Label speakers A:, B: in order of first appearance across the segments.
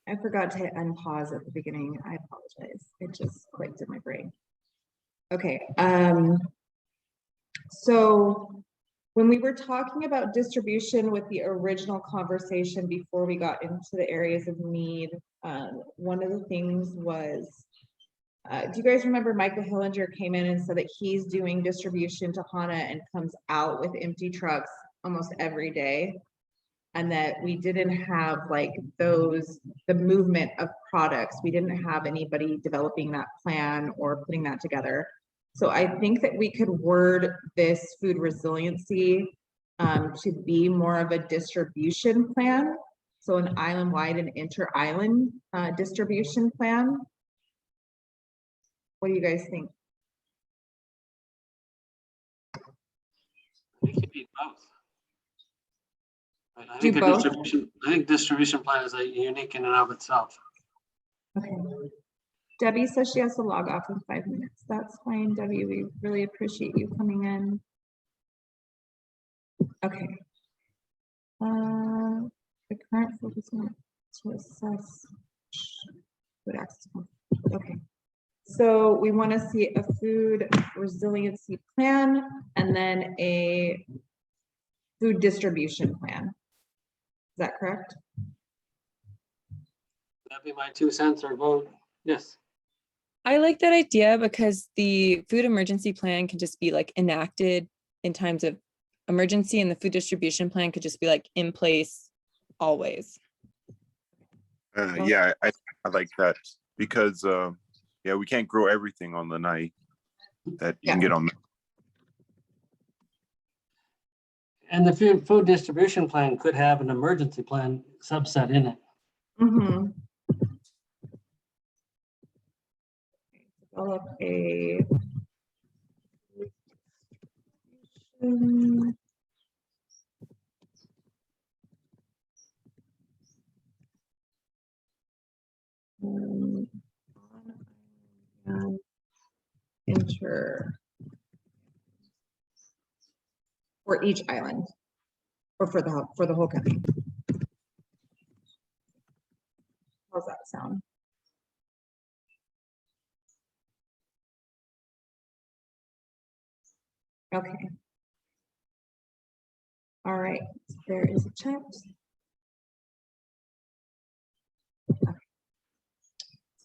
A: I forgot to hit unpause at the beginning. I apologize. It just clicked in my brain. Okay. So when we were talking about distribution with the original conversation before we got into the areas of need, one of the things was, do you guys remember Michael Hillinger came in and said that he's doing distribution to HANA and comes out with empty trucks almost every day? And that we didn't have like the movement of products. We didn't have anybody developing that plan or putting that together. So I think that we could word this food resiliency to be more of a distribution plan. So an island-wide and inter-island distribution plan. What do you guys think?
B: It could be both. I
A: Do
B: think
A: both?
B: distribution plan is unique in and of itself.
A: Okay. Debbie says she has to log off in 5 minutes. That's fine, Debbie. We really appreciate you coming in. Okay. The current focus on to assess food access. Okay. So we want to see a food resiliency plan and then a food distribution plan. Is that correct?
B: That'd be my 2 cents or vote. Yes.
C: I like that idea because the food emergency plan can just be like enacted in times of emergency, and the food distribution plan could just be like in place always.
D: Yeah, I like that because yeah, we can't grow everything on the night that you can get on.
B: And the food distribution plan could have an emergency plan subset in it.
A: Mm-hmm. Develop a enter for each island or for the whole country. How's that sound? Okay. All right, there is a chat.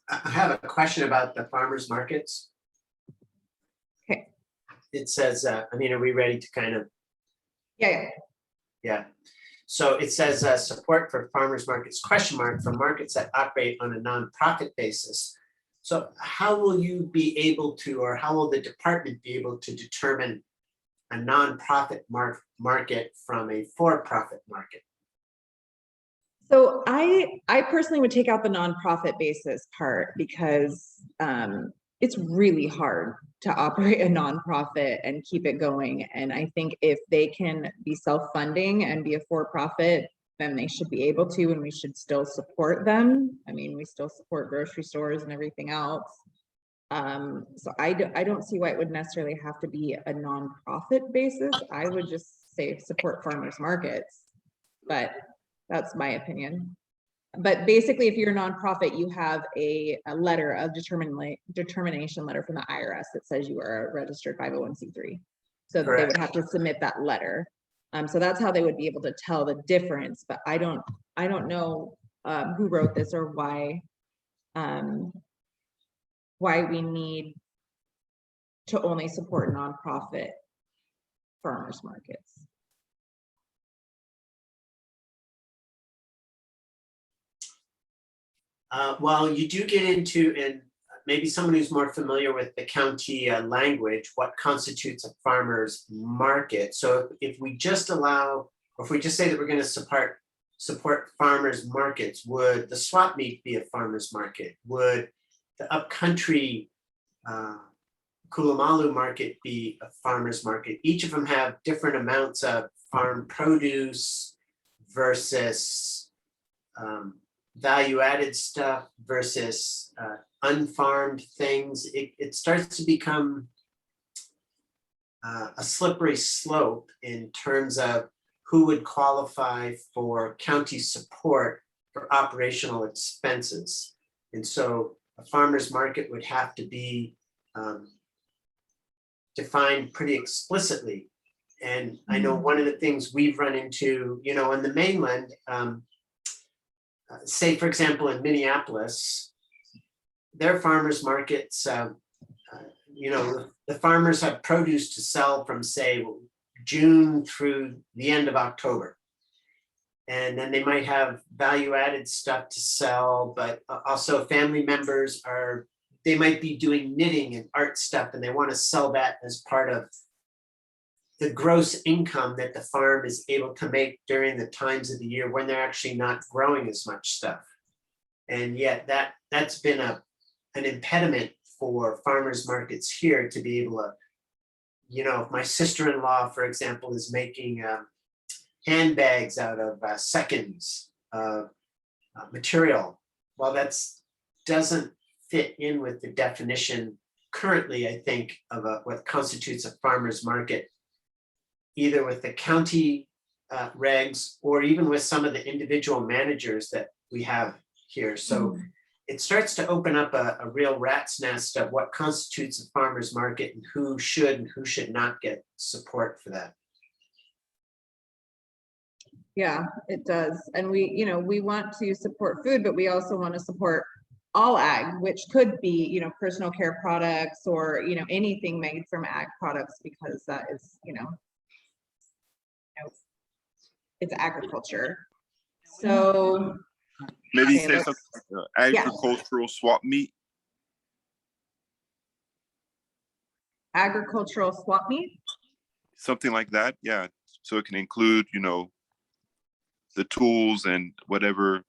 E: I have a question about the farmers markets.
A: Okay.
E: It says, I mean, are we ready to kind of?
A: Yeah.
E: Yeah. So it says support for farmers markets, question mark, for markets that operate on a nonprofit basis. So how will you be able to, or how will the department be able to determine a nonprofit market from a for-profit market?
A: So I personally would take out the nonprofit basis part because it's really hard to operate a nonprofit and keep it going. And I think if they can be self-funding and be a for-profit, then they should be able to, and we should still support them. I mean, we still support grocery stores and everything else. So I don't see why it would necessarily have to be a nonprofit basis. I would just say support farmers markets, but that's my opinion. But basically, if you're a nonprofit, you have a letter of determination letter from the IRS that says you are a registered 501c3. So they would have to submit that letter. So that's how they would be able to tell the difference. But I don't know who wrote this or why we need to only support nonprofit farmers markets.
E: Well, you do get into, and maybe someone who's more familiar with the county language, what constitutes a farmer's market. So if we just allow, or if we just say that we're going to support farmers markets, would the swap meet be a farmer's market? Would the upcountry Kulamalu market be a farmer's market? Each of them have different amounts of farm produce versus value-added stuff versus unfarmed things. It starts to become a slippery slope in terms of who would qualify for county support for operational expenses. And so a farmer's market would have to be defined pretty explicitly. And I know one of the things we've run into, you know, on the mainland, say, for example, in Minneapolis, their farmers markets, you know, the farmers have produce to sell from, say, June through the end of October. And then they might have value-added stuff to sell, but also family members they might be doing knitting and art stuff, and they want to sell that as part of the gross income that the farm is able to make during the times of the year when they're actually not growing as much stuff. And yet that's been an impediment for farmers markets here to be able to, you know, if my sister-in-law, for example, is making handbags out of seconds material, well, doesn't fit in with the definition currently, I think, of what constitutes a farmer's market, either with the county regs or even with some of the individual managers that we have here. So it starts to open up a real rat's nest of what constitutes a farmer's market and who should not get support for that.
A: Yeah, it does. And we, you know, we want to support food, but we also want to support all ag, which could be, you know, personal care products or, you know, anything made from ag products, because that is, you know, it's agriculture. So
D: Maybe
A: okay,
D: say
A: let's-
D: something agricultural swap meet.
A: agricultural swap meet.
D: Something like that, yeah. So it can include, you know, the tools and whatever,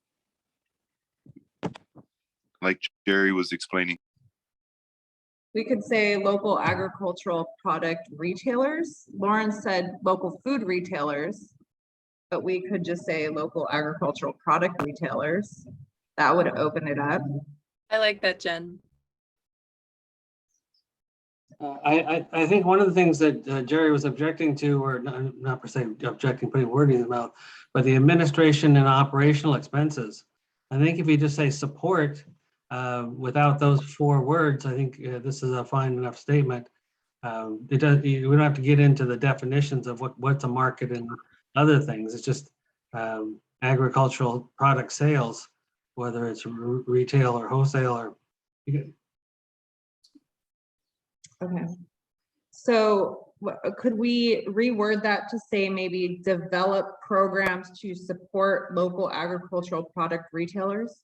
D: like Jerry was explaining.
A: We could say local agricultural product retailers. Lauren said local food retailers, but we could just say local agricultural product retailers. That would open it up.
C: I like that, Jen.
B: I think one of the things that Jerry was objecting to, or not per se objecting, putting word in his mouth, but the administration and operational expenses. I think if you just say support without those 4 words, I think this is a fine enough statement. We don't have to get into the definitions of what's a market and other things. It's just agricultural product sales, whether it's retail or wholesale or.
A: Okay. So could we reword that to say maybe develop programs to support local agricultural product retailers?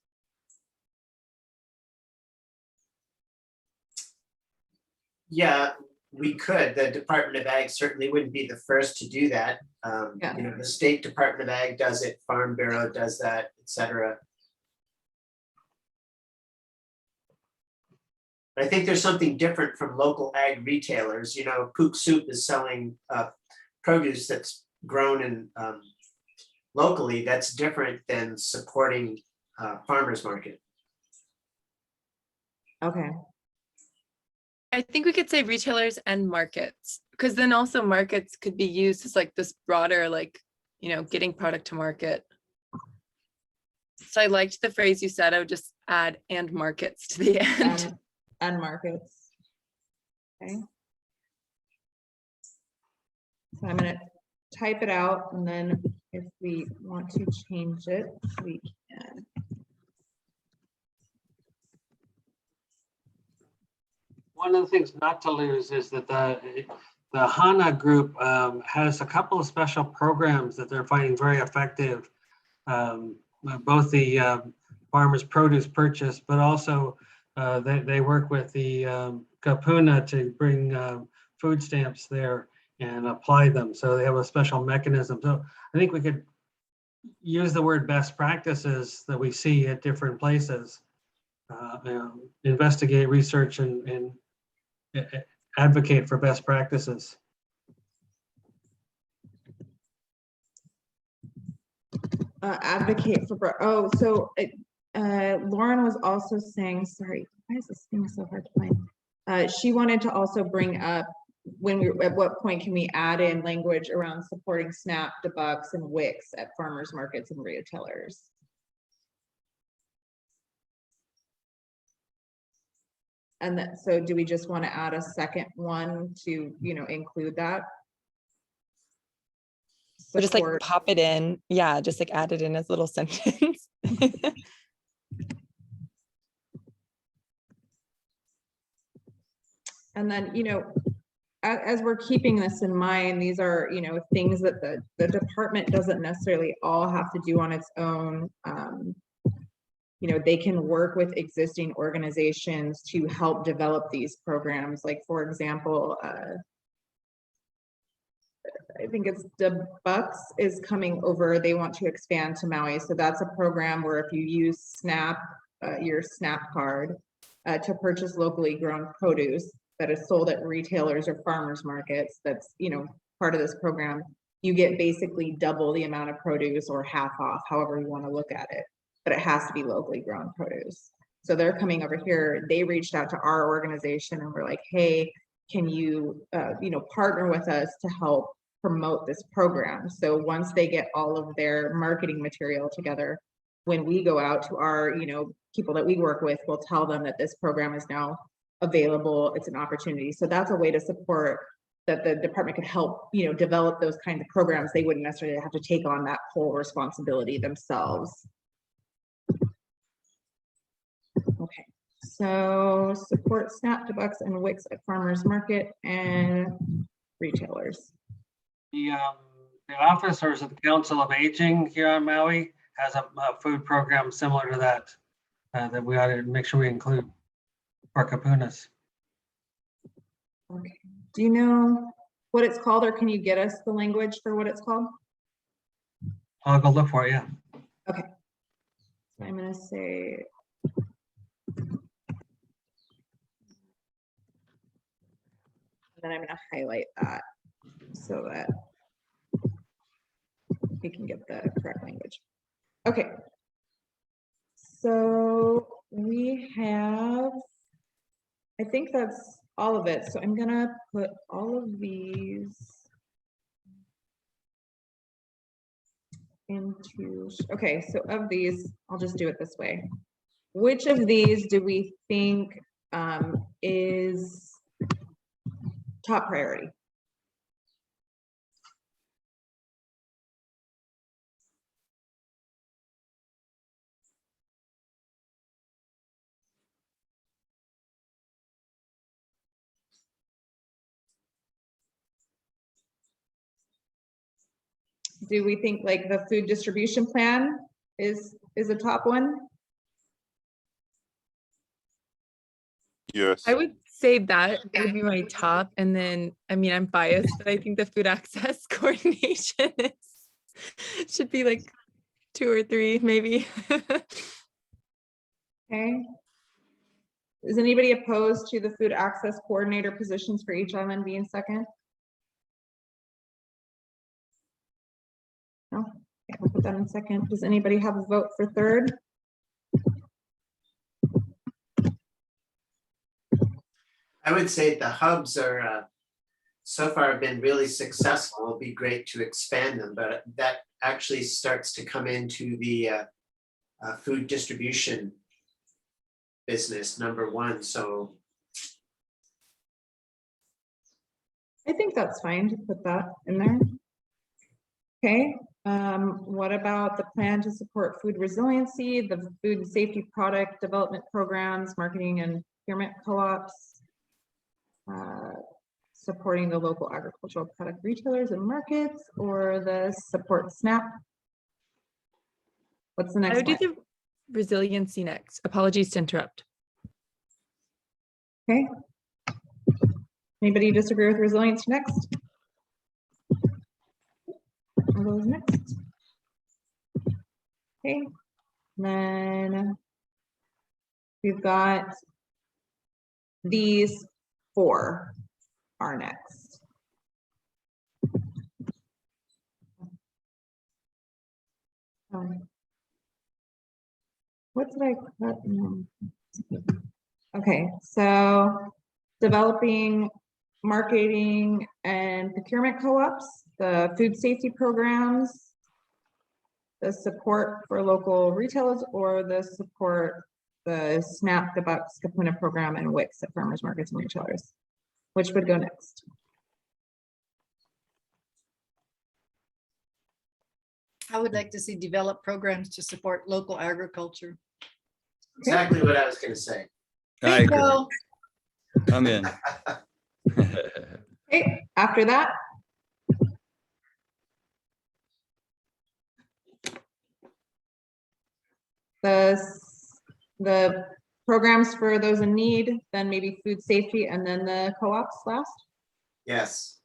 E: Yeah, we could. The Department of Ag certainly wouldn't be the first to do that.
A: Yeah.
E: You know, the State Department of Ag does it, Farm Bureau does that, et cetera. I think there's something different from local ag retailers. You know, Kook Soup is selling produce that's grown in locally. That's different than supporting farmers market.
A: Okay.
C: I think we could say retailers and markets, because then also markets could be used as like this broader, like, you know, getting product to market. So I liked the phrase you said. I would just add "and markets" to the end.
A: And markets. Okay. So I'm gonna type it out, and then if we want to change it, we can.
B: One of the things not to lose is that the HANA group has a couple of special programs that they're finding very effective. Both the farmers produce purchase, but also they work with the Kapuna to bring food stamps there and apply them. So they have a special mechanism. So I think we could use the word best practices that we see at different places. Investigate, research, and advocate for best practices.
A: Advocate for, so Lauren was also saying, sorry, why is this thing so hard to find? She wanted to also bring up at what point can we add in language around supporting SNAP, debugs, and WICs at farmers markets and retailers? And that, so do we just want to add a second one to, include that?
F: Or just like
A: Support-
F: pop it in. Yeah, just like add it in as a little sentence.
A: And then, as we're keeping this in mind, these are, things that the department doesn't necessarily all have to do on its own. They can work with existing organizations to help develop these programs. Like, for example, I think it's DoA is coming over. They want to expand to Maui. So that's a program where if you use SNAP, your SNAP card, to purchase locally grown produce that is sold at retailers or farmers markets, that's, part of this program, you get basically double the amount of produce or half off, however you want to look at it, but it has to be locally grown produce. So they're coming over here. They reached out to our organization and were like, hey, can you, partner with us to help promote this program? So once they get all of their marketing material together, when we go out to our, people that we work with, we'll tell them that this program is now available. It's an opportunity. So that's a way to support that the department could help, develop those kinds of programs. They wouldn't necessarily have to take on that whole responsibility themselves. Okay, so support SNAP, DoA, and WICS at farmers market and retailers.
B: The office, or is it the Council of Aging here on Maui, has a food program similar to that, that we ought to make sure we include for kapunas.
A: Okay, do you know what it's called, or can you get us the language for what it's called?
B: I'll go look for it, yeah.
A: Okay, so I'm gonna say. Then I'm gonna highlight that so that we can get the correct language. Okay. So we have, I think that's all of it. So I'm gonna put all of these into, okay, so of these, I'll just do it this way. Which of these do we think is top priority? Do we think like the food distribution plan is a top one?
D: Yes.
C: I would say that would be my top. And then, I mean, I'm biased, but I think the food access coordination should be like 2 or 3, maybe.
A: Okay. Is anybody opposed to the food access coordinator positions for each island being second? No, okay, I'll put that in second. Does anybody have a vote for third?
E: I would say the hubs are so far have been really successful. It'll be great to expand them, but that actually starts to come into the food distribution business, number one. So
A: I think that's fine to put that in there. Okay, what about the plan to support food resiliency, the food safety product development programs, marketing and procurement co-ops, supporting the local agricultural product retailers and markets, or the support SNAP? What's the
C: I
A: next
C: would do
A: one?
C: the resiliency next. Apologies to interrupt.
A: Okay. Anybody disagree with resilience next? All those next. Okay. Then we've got these 4 are next. What did I cut? No. Okay, so developing marketing and procurement co-ops, the food safety programs, the support for local retailers, or the support the SNAP, the Bucks, Kapuna program, and Wix at farmers markets and retailers. Which would go next?
G: I would like to see develop programs to support local agriculture.
E: Exactly what I was gonna say.
H: I agree.
G: Bingo.
H: I'm in.
A: Okay, after that. The programs for those in need, then maybe food safety, and then the co-ops last.
E: Yes.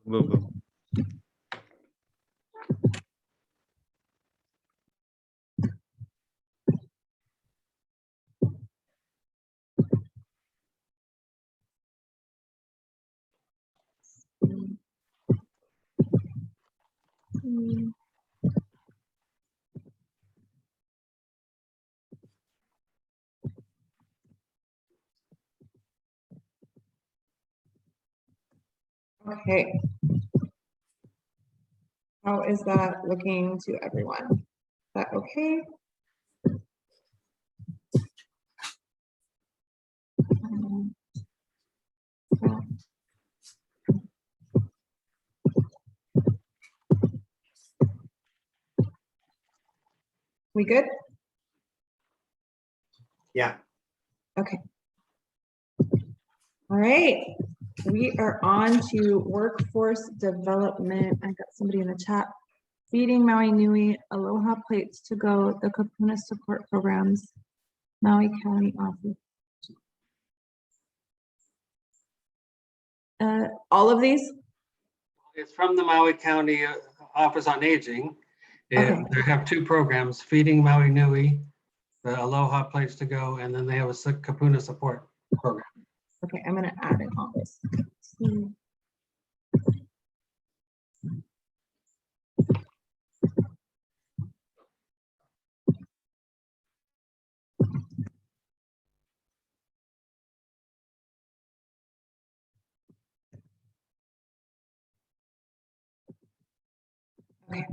H: Boom, boom.
A: Okay. How is that looking to everyone? Is that okay? We good?
E: Yeah.
A: Okay. All right, we are on to workforce development. I got somebody in the chat. Feeding Maui Nui, Aloha Plates to Go, the Kapuna support programs, Maui County office. All of these?
B: It's from the Maui County Office on Aging.
A: Okay.
B: They have two programs, Feeding Maui Nui, the Aloha Place to Go, and then they have a Kapuna support program.
A: Okay, I'm gonna add in all this. Okay. I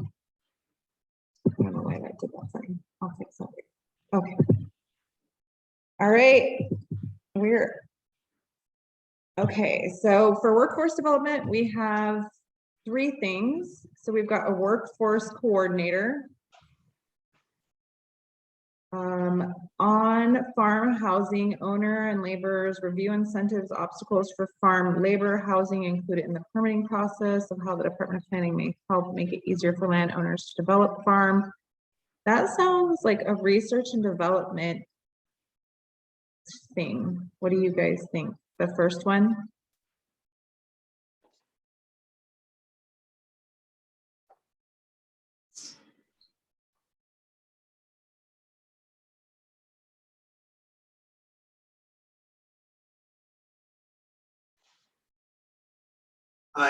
A: don't know why that did that thing. I'll fix it. Okay. All right. Okay, so for workforce development, we have 3 things. So we've got a workforce coordinator. On farm housing, owner and laborers review incentives, obstacles for farm labor housing included in the permitting process of how the Department of Planning may help make it easier for landowners to develop farm. That sounds like a research and development thing. What do you guys think? The first one?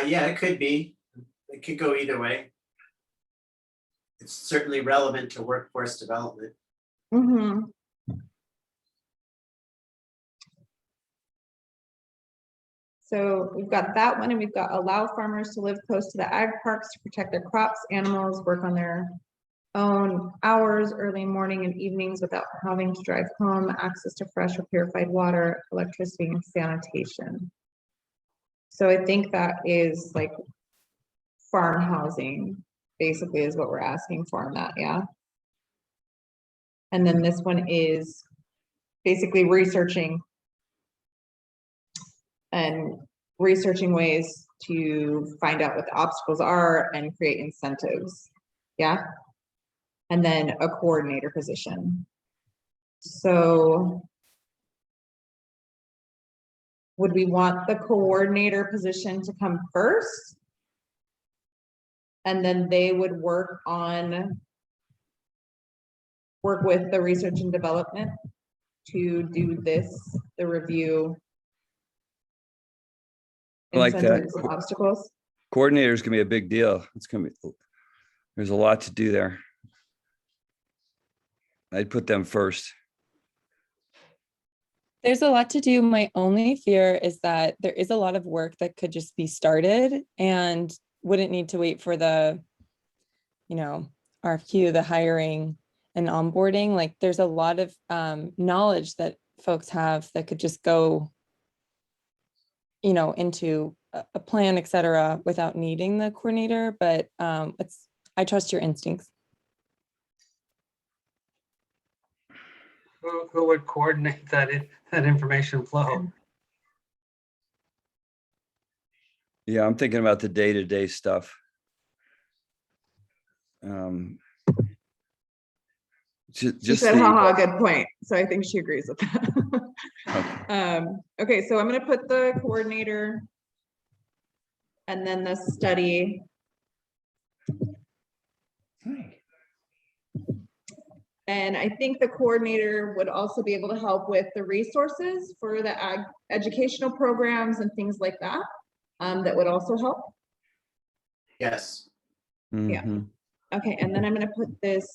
E: Yeah, it could be. It could go either way. It's certainly relevant to workforce development.
A: Mm-hmm. So we've got that one, and we've got allow farmers to live close to the ag parks to protect their crops, animals, work on their own hours, early morning and evenings without having to drive home, access to fresh or purified water, electricity, and sanitation. So I think that is like farm housing, basically is what we're asking for in that, yeah. And then this one is basically researching ways to find out what the obstacles are and create incentives, yeah. And then a coordinator position. So would we want the coordinator position to come first? And then they would work with the research and development to do this, the review.
H: I like that.
A: Incentives, obstacles.
H: Coordinators can be a big deal. It's gonna be, there's a lot to do there. I'd put them first.
F: There's a lot to do. My only fear is that there is a lot of work that could just be started and wouldn't need to wait for the, RFQ, the hiring, and onboarding. Like there's a lot of knowledge that folks have that could just go, into a plan, et cetera, without needing the coordinator. But I trust your instincts.
B: Who would coordinate that information flow?
H: Yeah, I'm thinking about the day-to-day stuff.
A: She
H: Just
A: said,
H: the,
A: haha, good point. So I think she agrees with that.
H: okay.
A: Okay, so I'm gonna put the coordinator and then the study. And I think the coordinator would also be able to help with the resources for the educational programs and things like that. That would also help.
E: Yes.
A: Yeah.
H: Mhm.
A: Okay, and then I'm gonna put this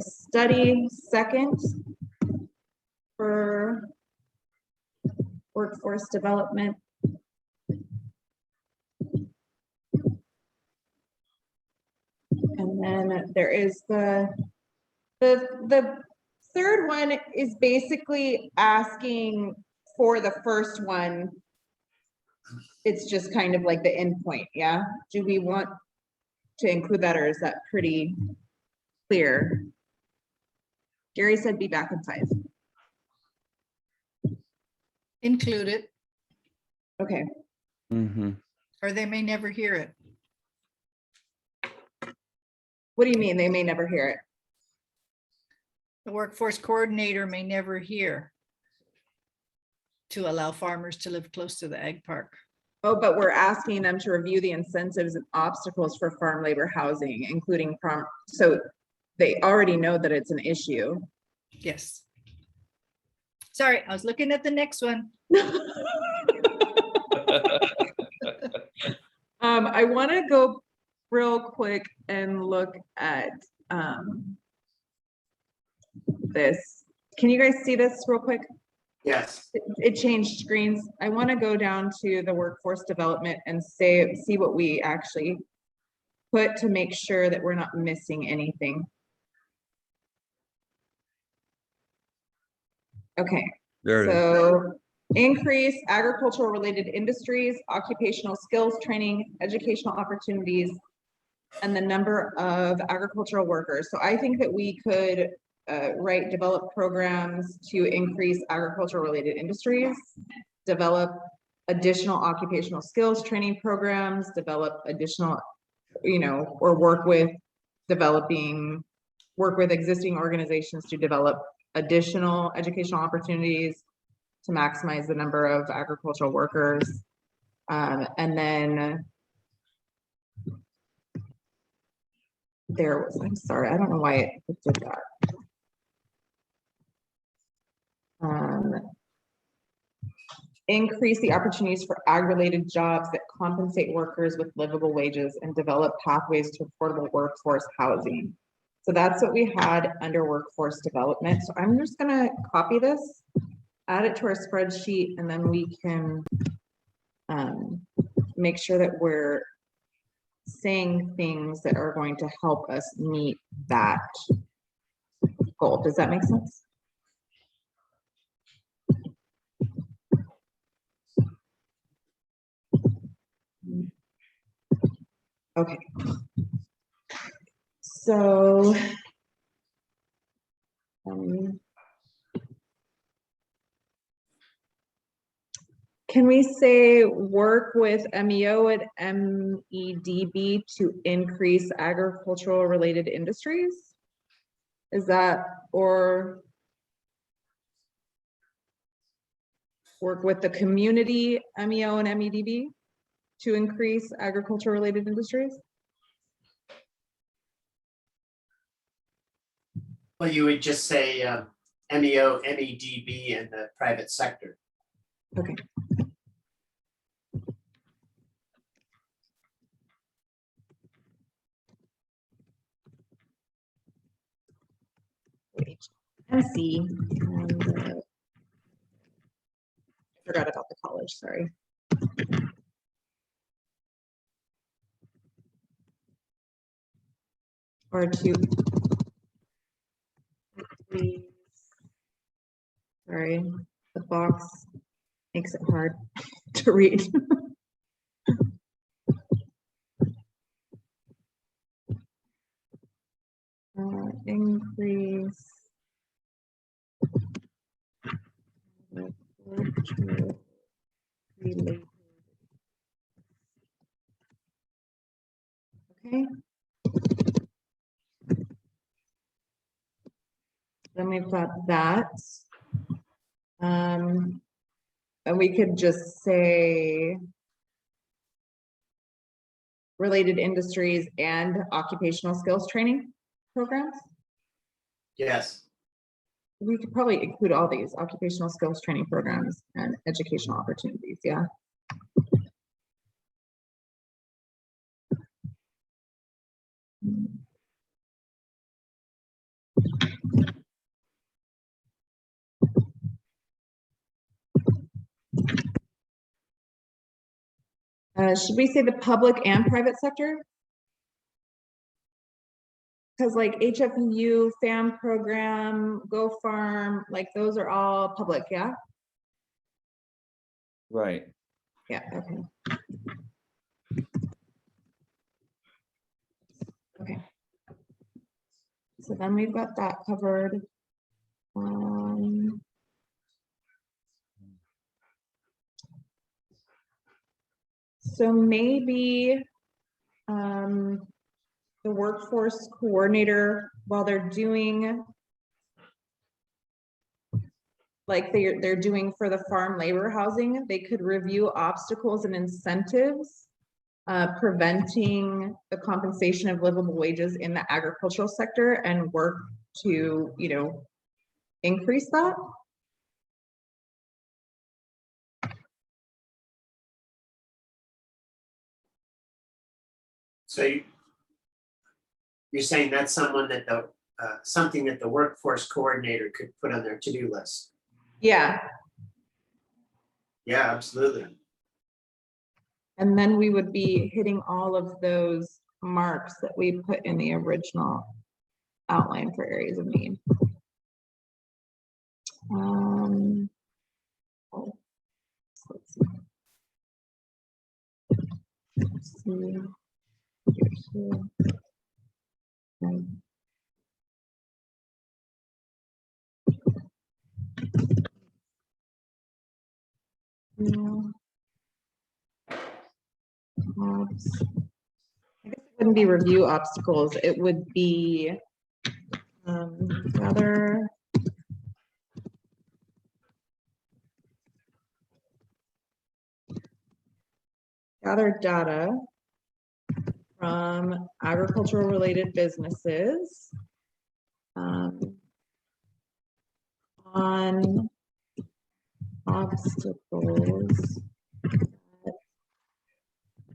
A: study second for workforce development. And then there is the third one is basically asking for the first one. It's just kind of like the endpoint, yeah? Do we want to include that, or is that pretty clear? Gary said be back in 5.
G: Include it,
A: Okay,
H: Mhm.
G: or they may never hear it.
A: what do you mean they may never hear it?
G: The workforce coordinator may never hear to allow farmers to live close to the ag park.
A: Oh, but we're asking them to review the incentives and obstacles for farm labor housing, including so they already know that it's an issue.
G: Yes. Sorry, I was looking at the next one.
A: I want to go real quick and look at this. Can you guys see this real quick?
E: Yes.
A: It changed screens. I want to go down to the workforce development and see what we actually put to make sure that we're not missing anything. Okay,
H: There it is.
A: so increase agricultural related industries, occupational skills training, educational opportunities, and the number of agricultural workers. So I think that we could develop programs to increase agricultural related industries, develop additional occupational skills training programs, develop additional, or work with existing organizations to develop additional educational opportunities to maximize the number of agricultural workers. And then I'm sorry, I don't know why it did that. Increase the opportunities for ag-related jobs that compensate workers with livable wages and develop pathways to affordable workforce housing. So that's what we had under workforce development. So I'm just gonna copy this, add it to our spreadsheet, and then we can make sure that we're saying things that are going to help us meet that goal. Does that make sense? Okay. So, can we say work with MEO and MEDB to increase agricultural related industries? Is that, or work with the community MEO and MEDB to increase agricultural related industries?
E: Well, you would just say MEO, MEDB, and the private sector.
A: Okay. MC. And, I forgot about the college, sorry. Or to Please. Sorry, the box makes it hard to read. Increase. the culture related. Okay. Then we've got that. And we could just say related industries and occupational skills training programs.
E: Yes.
A: We could probably include all these occupational skills training programs and educational opportunities. Yeah. Should we say the public and private sector? Because like HFU, FAM program, Go Farm, like those are all public, yeah?
H: Right.
A: Yeah, okay. Okay. So then we've got that covered. So maybe the workforce coordinator, while they're doing like they're doing for the farm labor housing, they could review obstacles and incentives preventing the compensation of livable wages in the agricultural sector and work to, you know, increase that.
E: So you're saying that's someone that the something that the workforce coordinator could put on their to-do list?
A: Yeah.
E: Yeah, absolutely.
A: And then we would be hitting all of those marks that we put in the original outline for areas of need. Let's see. Let's see. Here's here. Okay. Yeah. I guess it wouldn't be review obstacles. It would be gather data from agricultural related businesses on obstacles that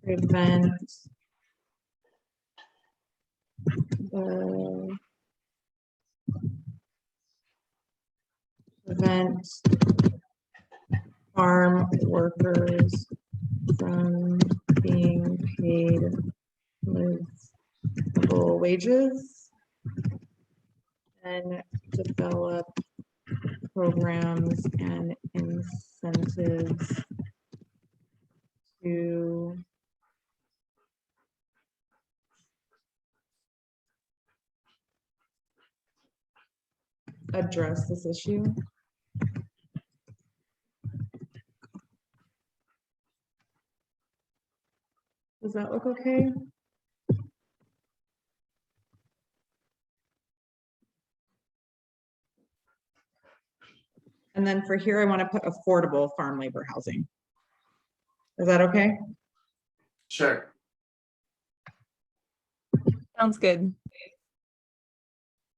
A: prevent farm workers from being paid livable wages and develop programs and incentives to address this issue. Does that look okay? And then for here, I want to put affordable farm labor housing. Is that okay?
E: Sure.
F: Sounds good.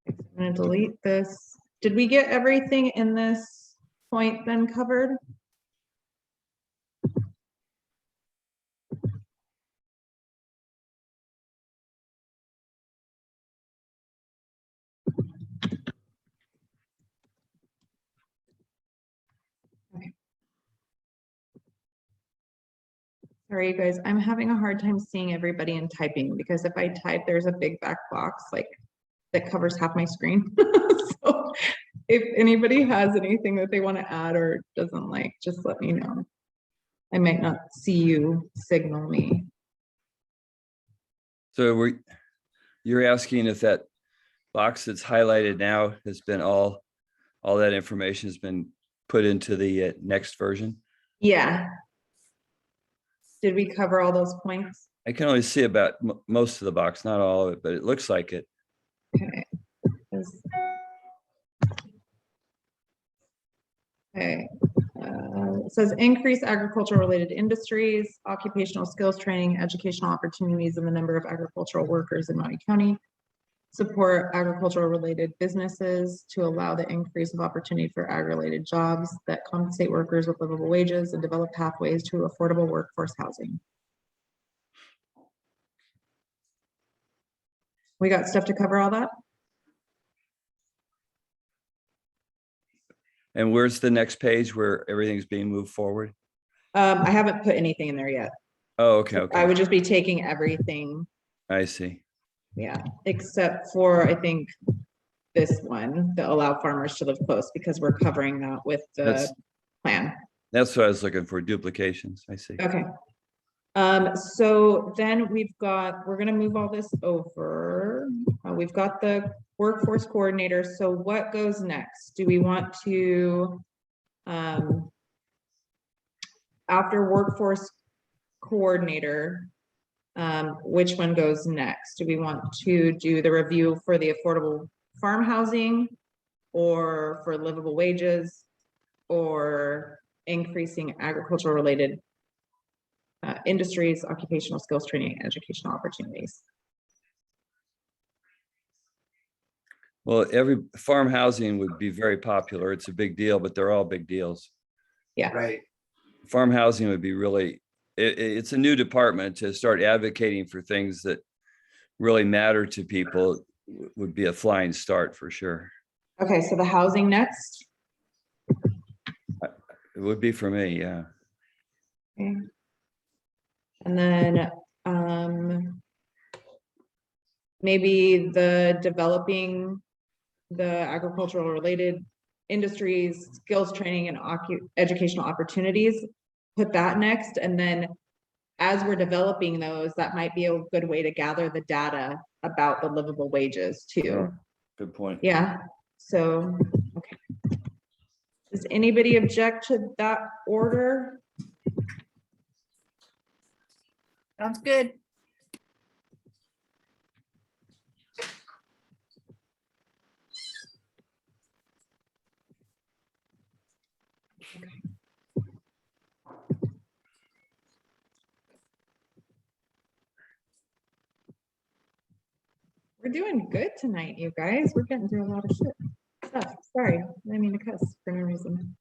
A: I'm going to delete this. Did we get everything in this point then covered? Okay. Sorry, you guys, I'm having a hard time seeing everybody and typing because if I type, there's a big back box like that covers half my screen. So if anybody has anything that they want to add or doesn't like, just let me know. I might not see you signal me.
H: So you're asking if that box that's highlighted now has been all that information has been put into the next version?
A: Yeah. Did we cover all those points?
H: I can only see about most of the box, not all of it, but it looks like it.
A: Okay. Okay. It says increase agricultural related industries, occupational skills training, educational opportunities, and the number of agricultural workers in Maui County. Support agricultural related businesses to allow the increase of opportunity for ag-related jobs that compensate workers with livable wages and develop pathways to affordable workforce housing. We got stuff to cover all that?
H: And where's the next page where everything's being moved forward?
A: I haven't put anything in there yet.
H: Oh, okay,
A: I
H: okay.
A: would just be taking everything,
H: I see.
A: yeah, except for, I think, this one, that allow farmers to live close, because we're covering that with the
H: That's
A: plan.
H: what I was looking for, duplications. I see.
A: Okay. So then we're gonna move all this over. We've got the workforce coordinator. So what goes next? Do we want to, after workforce coordinator, which one goes next? Do we want to do the review for the affordable farm housing, or for livable wages, or increasing agricultural related industries, occupational skills training, and educational opportunities?
H: Well, every farm housing would be very popular. It's a big deal, but they're all big deals.
A: Yeah.
E: Right.
H: Farm housing would be really, it's a new department. To start advocating for things that really matter to people would be a flying start for sure.
A: Okay, so the housing next.
H: It would be for me, yeah.
A: Okay. And then maybe the developing the agricultural related industries, skills training, and educational opportunities, put that next. And then as we're developing those, that might be a good way to gather the data about the livable wages too.
H: Good point.
A: Yeah, so, okay. Does anybody object to that order?
G: Sounds good.
A: We're doing good tonight, you guys. We're getting through a lot of shit stuff. Sorry, I didn't mean to cuss for no reason.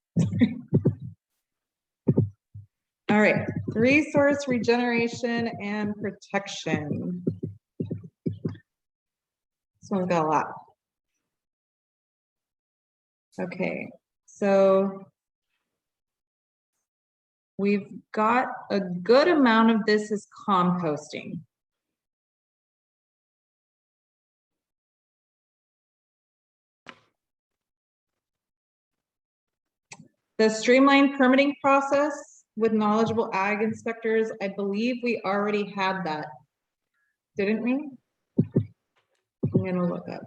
A: All right, resource regeneration and protection. This one's got a lot. Okay, so we've got a good amount of this is composting. The streamlined permitting process with knowledgeable ag inspectors, I believe we already had that, didn't we? I'm gonna look up.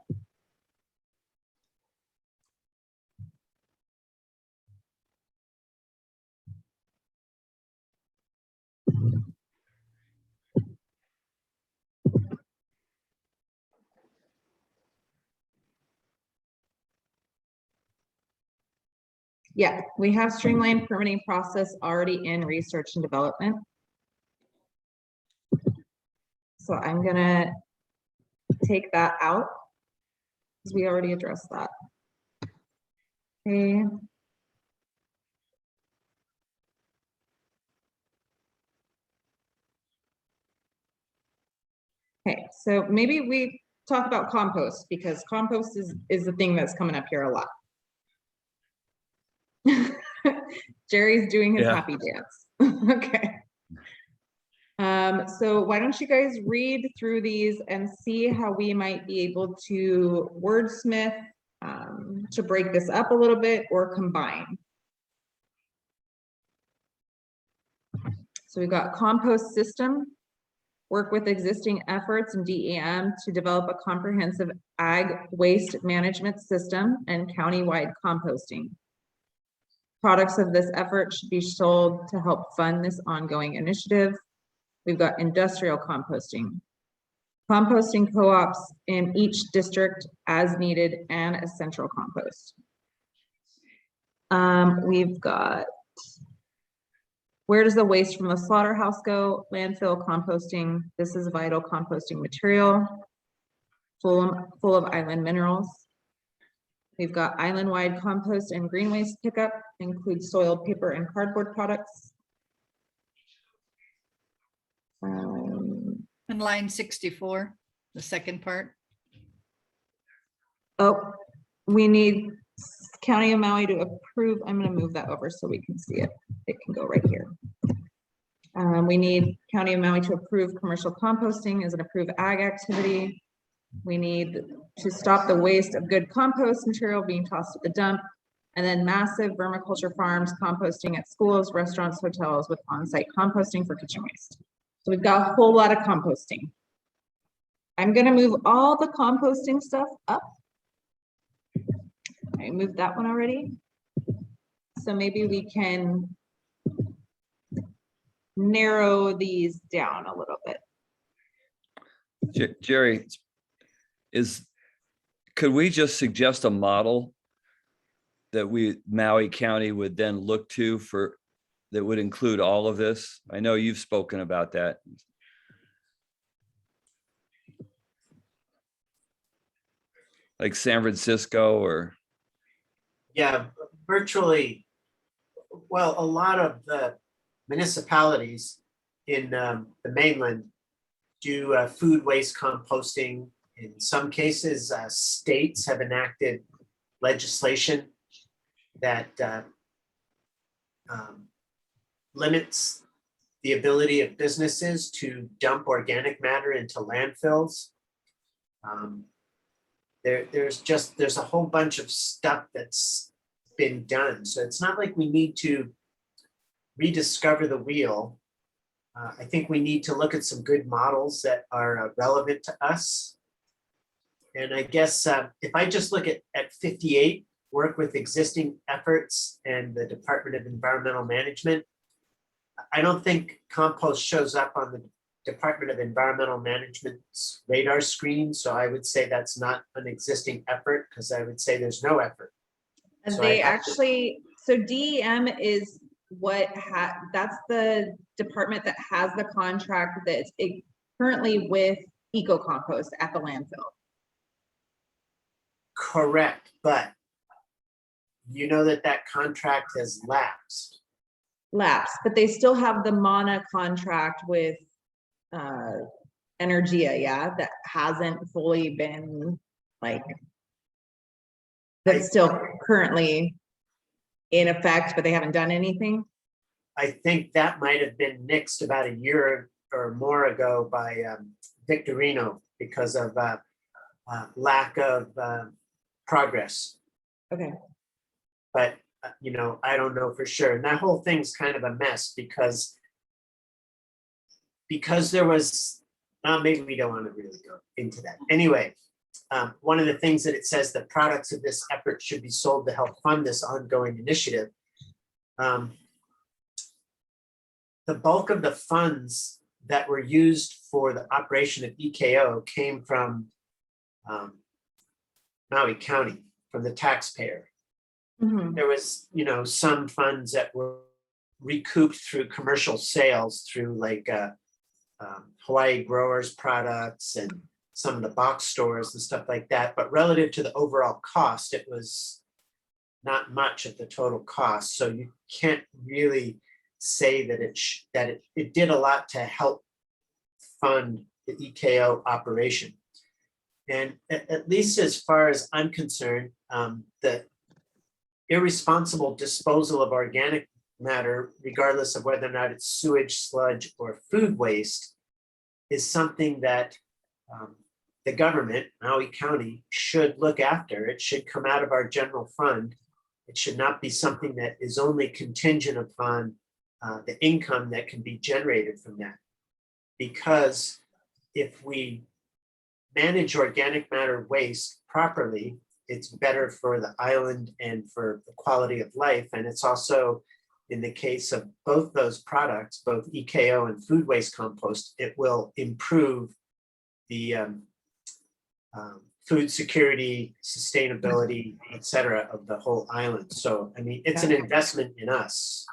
A: Yeah, we have streamlined permitting process already in research and development. So I'm gonna take that out because we already addressed that. Okay. Okay, so maybe we talk about compost, because compost is the thing that's coming up here a lot. Jerry's doing his
H: Yeah.
A: happy dance. Okay. So why don't you guys read through these and see how we might be able to wordsmith to break this up a little bit or combine. So we've got compost system, work with existing efforts in DEM to develop a comprehensive ag waste management system and county-wide composting. Products of this effort should be sold to help fund this ongoing initiative. We've got industrial composting. Composting co-ops in each district as needed and a central compost. We've got, where does the waste from the slaughterhouse go? Landfill composting. This is vital composting material, full of island minerals. We've got island-wide compost and green waste pickup, includes soiled paper and cardboard products.
G: And line 64, the second part.
A: Oh, we need County of Maui to approve. I'm going to move that over so we can see it. It can go right here. We need County of Maui to approve commercial composting as an approved ag activity. We need to stop the waste of good compost material being tossed at the dump, and then massive vermiculture farms composting at schools, restaurants, hotels with on-site composting for kitchen waste. So we've got a whole lot of composting. I'm going to move all the composting stuff up. I moved that one already. So maybe we can narrow these down a little bit.
H: Jerry, could we just suggest a model that Maui County would then look to for, that would include all of this? I know you've spoken about that. Like San Francisco or?
E: Yeah, virtually, well, a lot of the municipalities in the mainland do food waste composting. In some cases, states have enacted legislation that limits the ability of businesses to dump organic matter into landfills. There's a whole bunch of stuff that's been done. So it's not like we need to rediscover the wheel. I think we need to look at some good models that are relevant to us. And I guess if I just look at 58, work with existing efforts and the Department of Environmental Management, I don't think compost shows up on the Department of Environmental Management's radar screen. So I would say that's not an existing effort, because I would say there's no effort.
A: And
E: So
A: they actually, so DEM is that's the department that has the contract that's currently with Eco Compost at the landfill.
E: Correct, but you know that contract has lapsed.
A: But they still have the MANA contract with Energia, yeah, that hasn't fully been that's still currently in effect, but they haven't done anything.
E: I think that might have been nixed about a year or more ago by Victorino because of lack of progress.
A: Okay.
E: But I don't know for sure. And that whole thing's kind of a mess because there was, maybe we don't want to really go into that. Anyway, one of the things that it says, the products of this effort should be sold to help fund this ongoing initiative. The bulk of the funds that were used for the operation of EKO came from Maui County, from the taxpayer.
A: Mm-hmm.
E: There was, some funds that were recouped through commercial sales through Hawaii growers products and some of the box stores and stuff like that. But relative to the overall cost, it was not much of the total cost. So you can't really say that it did a lot to help fund the EKO operation. And at least as far as I'm concerned, the irresponsible disposal of organic matter, regardless of whether or not it's sewage, sludge, or food waste, is something that the government, Maui County, should look after. It should come out of our general fund. It should not be something that is only contingent upon the income that can be generated from that. Because if we manage organic matter waste properly, it's better for the island and for the quality of life. And it's also, in the case of both those products, both EKO and food waste compost, it will improve the food security, sustainability, et cetera, of the whole island. So, I mean, it's an investment in us.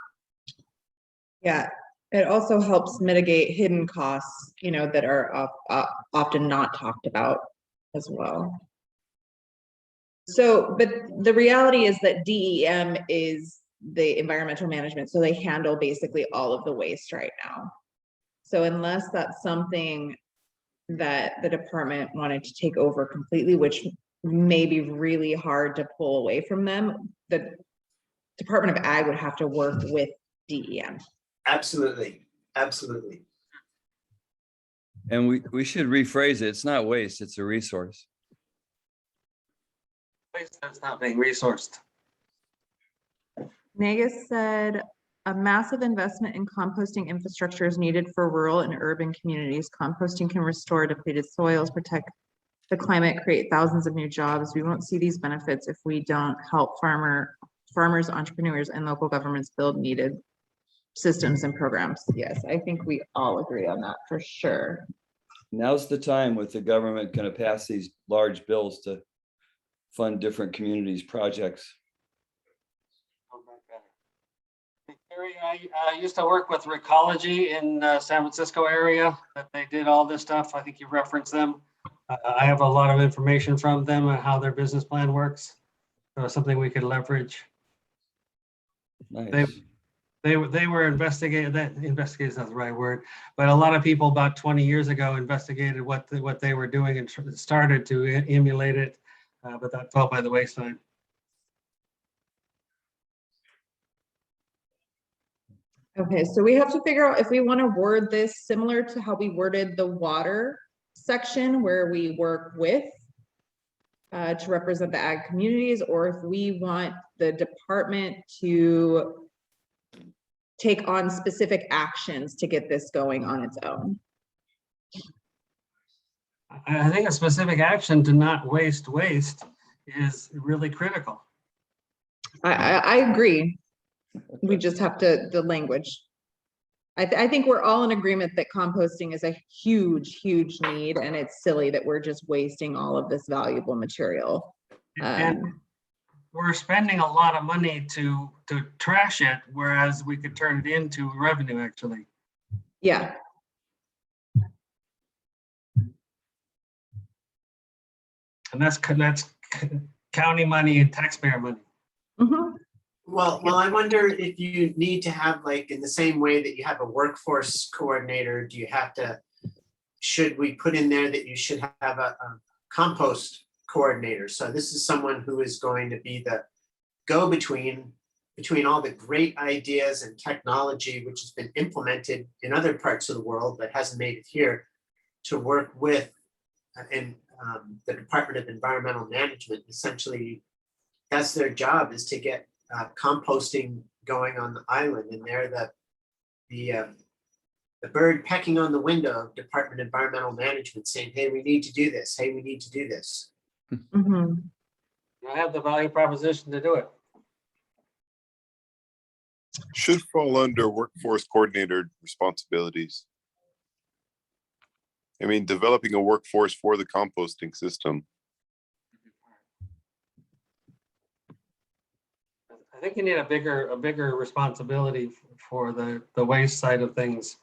A: Yeah, it also helps mitigate hidden costs, you know, that are often not talked about as well. So, but the reality is that DEM is the environmental management, so they handle basically all of the waste right now. So unless that's something that the department wanted to take over completely, which may be really hard to pull away from them, the Department of Ag would have to work with DEM.
E: Absolutely, absolutely.
H: And we should rephrase it. It's not waste, it's a resource.
B: Waste that's not being resourced.
A: Nagus said, a massive investment in composting infrastructure is needed for rural and urban communities. Composting can restore depleted soils, protect the climate, create thousands of new jobs. We won't see these benefits if we don't help farmers, entrepreneurs, and local governments build needed systems and programs. Yes, I think we all agree on that for sure.
H: Now's the time with the government going to pass these large bills to fund different communities' projects.
B: Gary, I used to work with Recology in San Francisco area, that they did all this stuff. I think you referenced them. I have a lot of information from them on how their business plan works. So something we could leverage.
H: Nice.
B: They were investigated, that investigated is not the right word, but a lot of people about 20 years ago investigated what they were doing and started to emulate it, but that fell by the wayside.
A: Okay, so we have to figure out if we want to word this similar to how we worded the water section where we work with to represent the ag communities, or if we want the department to take on specific actions to get this going on its own.
B: I think a specific action to not waste is really critical.
A: I agree. We just have to, the language. I think we're all in agreement that composting is a huge, huge need, and it's silly that we're just wasting all of this valuable material.
B: And we're spending a lot of money to trash it, whereas we could turn it into revenue actually.
A: Yeah.
B: And that's county money and taxpayer money.
A: Mm-hmm.
E: Well, I wonder if you need to have, like, in the same way that you have a workforce coordinator, do you have to, should we put in there that you should have a compost coordinator? So this is someone who is going to be the go-between between all the great ideas and technology which has been implemented in other parts of the world but hasn't made it here, to work with the Department of Environmental Management. Essentially, that's their job, is to get composting going on the island, and they're the bird pecking on the window of Department of Environmental Management saying, hey, we need to do this. Hey, we need to do this.
A: Mm-hmm.
B: I have the value proposition to do it.
D: Should fall under workforce coordinator responsibilities. I mean, developing a workforce for the composting system.
B: I think you need a bigger responsibility for the waste side of things.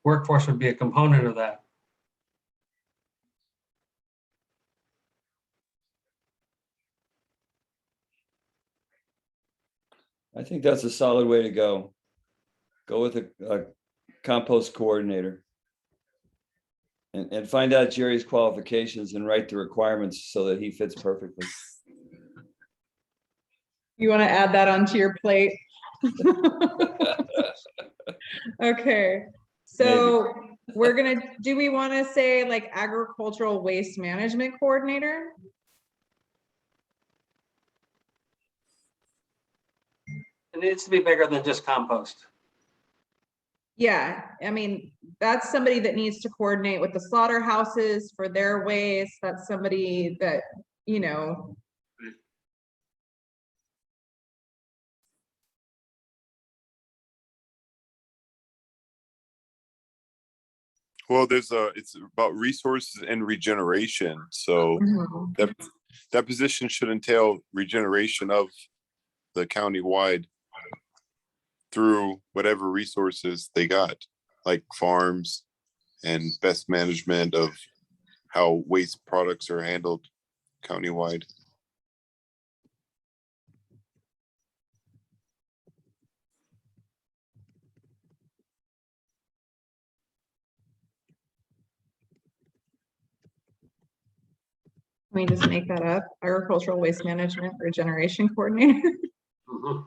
B: Workforce would be a component of that.
H: I think that's a solid way to go. Go with a compost coordinator. And find out Jerry's qualifications and write the requirements so that he fits perfectly.
A: You want to add that onto your plate? Okay, so do we want to say like agricultural waste management coordinator?
B: It needs to be bigger than just compost.
A: Yeah, I mean, that's somebody that needs to coordinate with the slaughterhouses for their waste. That's somebody that, you know.
D: Well, it's about resources and regeneration. So that position should entail regeneration of the county-wide through whatever resources they got, like farms and best management of how waste products are handled countywide.
A: Can we just make that up? Agricultural waste management regeneration coordinator?
B: Mhm.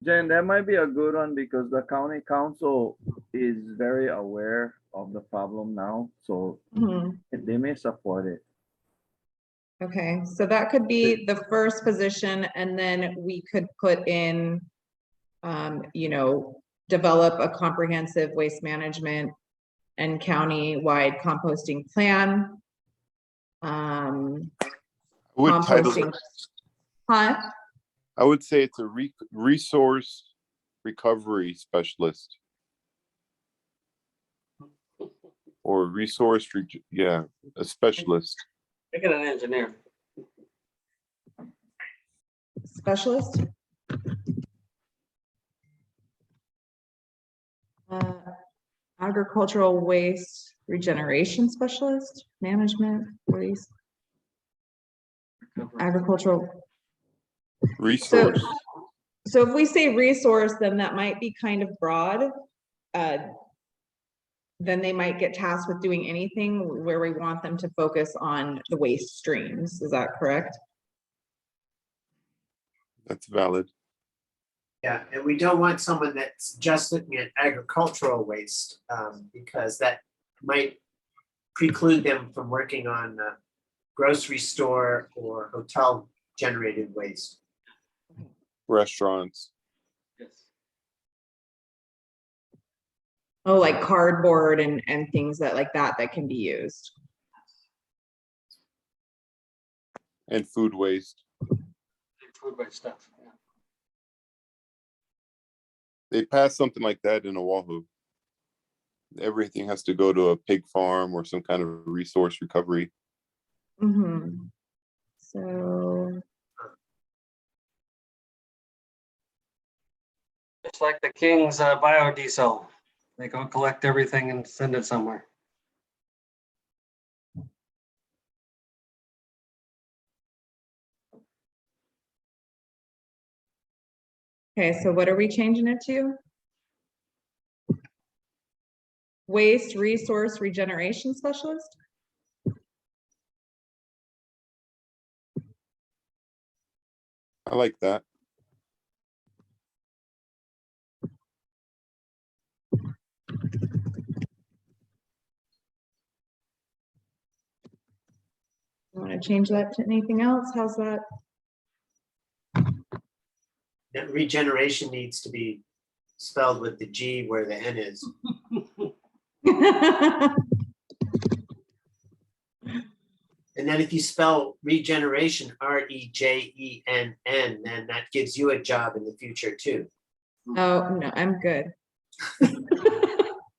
I: Jen, that might be a good one because the county council is very aware of the problem now, so
A: Mhm.
I: they may support it.
A: Okay, so that could be the first position, and then we could put in, you know, develop a comprehensive waste management and county-wide composting plan.
D: Would title
A: Composting.
D: it,
A: Huh?
D: I would say it's a resource recovery specialist. Or yeah, a specialist.
B: Make it an engineer.
A: Specialist? Agricultural waste regeneration specialist, management, waste, agricultural.
D: Resource.
A: So if we say resource, then that might be kind of broad. Then they might get tasked with doing anything where we want them to focus on the waste streams. Is that correct?
D: That's valid.
E: Yeah, and we don't want someone that's just looking at agricultural waste, because that might preclude them from working on grocery store or hotel generated waste.
D: Restaurants.
B: Yes.
A: Oh, like cardboard and things that like that can be used.
D: And food waste.
B: Food waste stuff. Yeah.
D: They passed something like that in Oahu. Everything has to go to a pig farm or some kind of resource recovery.
A: Mm-hmm. So
B: It's like the King's biodiesel. They go collect everything and send it somewhere.
A: okay, so what are we changing it to? Waste resource regeneration specialist?
D: I like that.
A: You want to change that to anything else? How's that?
E: That regeneration needs to be spelled with the G where the N is. And then if you spell regeneration, REJENN, then that gives you a job in the future too.
A: Oh, no, I'm good.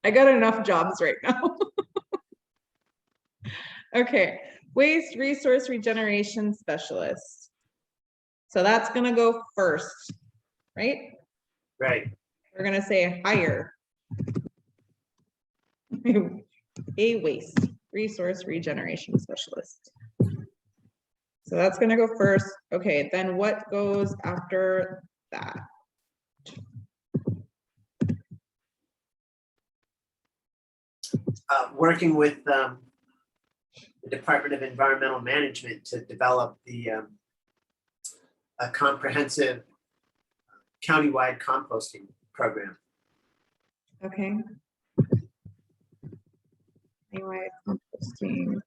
A: I got enough jobs right now. Okay, waste resource regeneration specialist. So that's gonna go first, right?
E: Right.
A: We're gonna say hire. A waste resource regeneration specialist. So that's gonna go first. Okay, then what goes after that?
E: working with the Department of Environmental Management to develop a comprehensive countywide composting program.
A: Okay. Anyway, composting.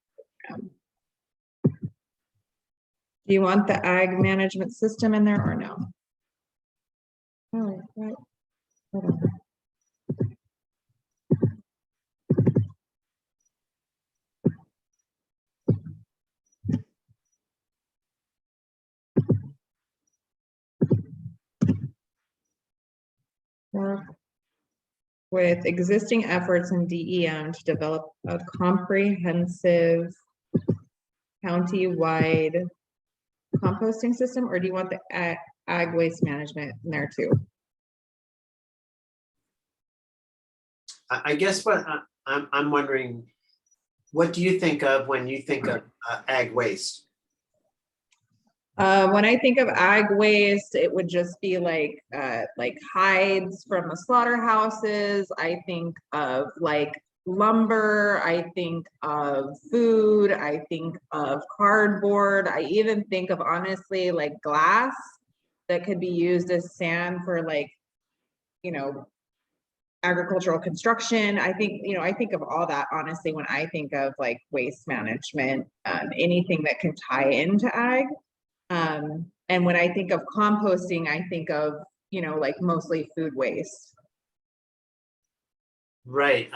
A: Do you want the ag management system in there or no? Oh, right. Whatever. Work with existing efforts in DEM to develop a comprehensive county-wide composting system, or do you want the ag waste management in there too?
E: I guess what I'm wondering, what do you think of when you think of ag waste?
A: When I think of ag waste, it would just be like hides from the slaughterhouses. I think of like lumber. I think of food. I think of cardboard. I even think of, honestly, like glass that could be used as sand for, like, you know, agricultural construction. I think, you know, I think of all that, honestly, when I think of like waste management, anything that can tie into ag. And when I think of composting, I think of, you know, like mostly food waste.
E: Right.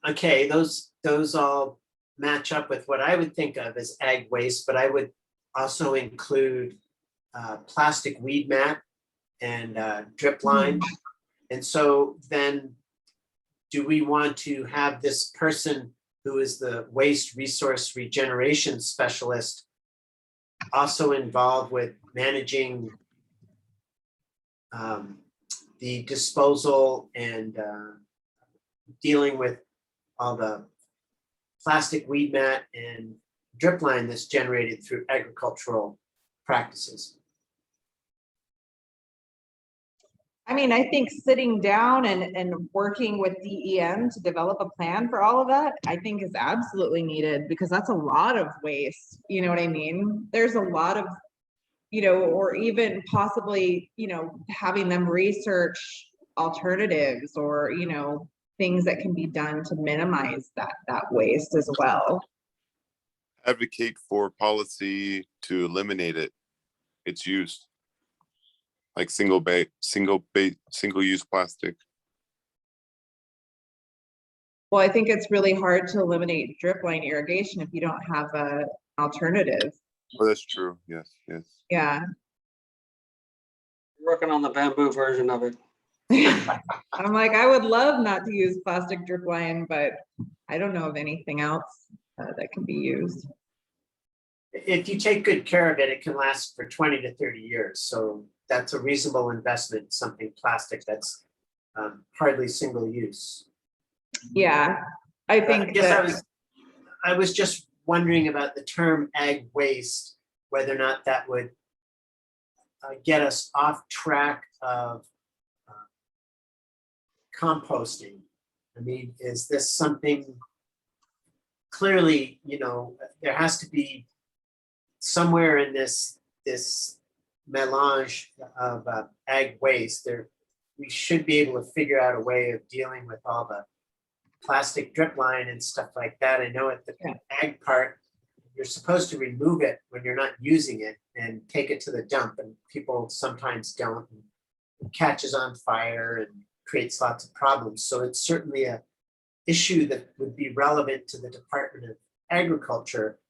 E: Okay, those all match up with what I would think of as ag waste, but I would also include plastic weed mat and drip line. And so then, do we want to have this person who is the waste resource regeneration specialist also involved with managing the disposal and dealing with all the plastic weed mat and drip line that's generated through agricultural practices?
A: I mean, I think sitting down and working with DEM to develop a plan for all of that, I think is absolutely needed, because that's a lot of waste. You know what I mean? There's a lot of, you know, or even possibly, you know, having them research alternatives or, you know, things that can be done to minimize that waste as well.
D: Advocate for policy to eliminate its use, like single-use plastic.
A: Well, I think it's really hard to eliminate drip line irrigation if you don't have a alternative.
D: Oh, that's true. Yes, yes.
A: Yeah.
B: Working on the bamboo version of it.
A: I'm like, I would love not to use plastic drip line, but I don't know of anything else that can be used.
E: If you take good care of it, it can last for 20 to 30 years. So that's a reasonable investment, something plastic that's hardly single use.
A: Yeah, I think
E: I guess I was just wondering about the term ag waste, whether or not that would get us off track of composting. I mean, is this something, clearly, you know, there has to be somewhere in this melange of ag waste, there we should be able to figure out a way of dealing with all the plastic drip line and stuff like that. I know at the ag part, you're supposed to remove it when you're not using it and take it to the dump, and people sometimes don't. It catches on fire and creates lots of problems. So it's certainly a issue that would be relevant to the Department of Agriculture,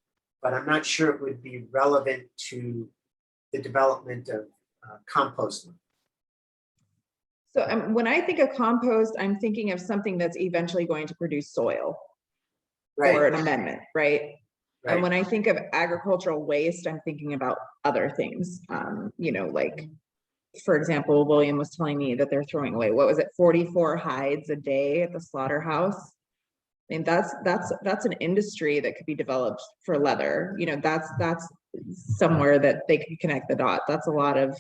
E: but I'm not sure it would be relevant to the development of composting.
A: so. When I think of compost, I'm thinking of something that's eventually going to produce soil or an amendment, right? And when I think of agricultural waste, I'm thinking about other things. You know, like, for example, William was telling me that they're throwing away, what was it, 44 hides a day at the slaughterhouse. I mean, that's an industry that could be developed for leather. You know, that's somewhere that they could connect the dots. That's a lot of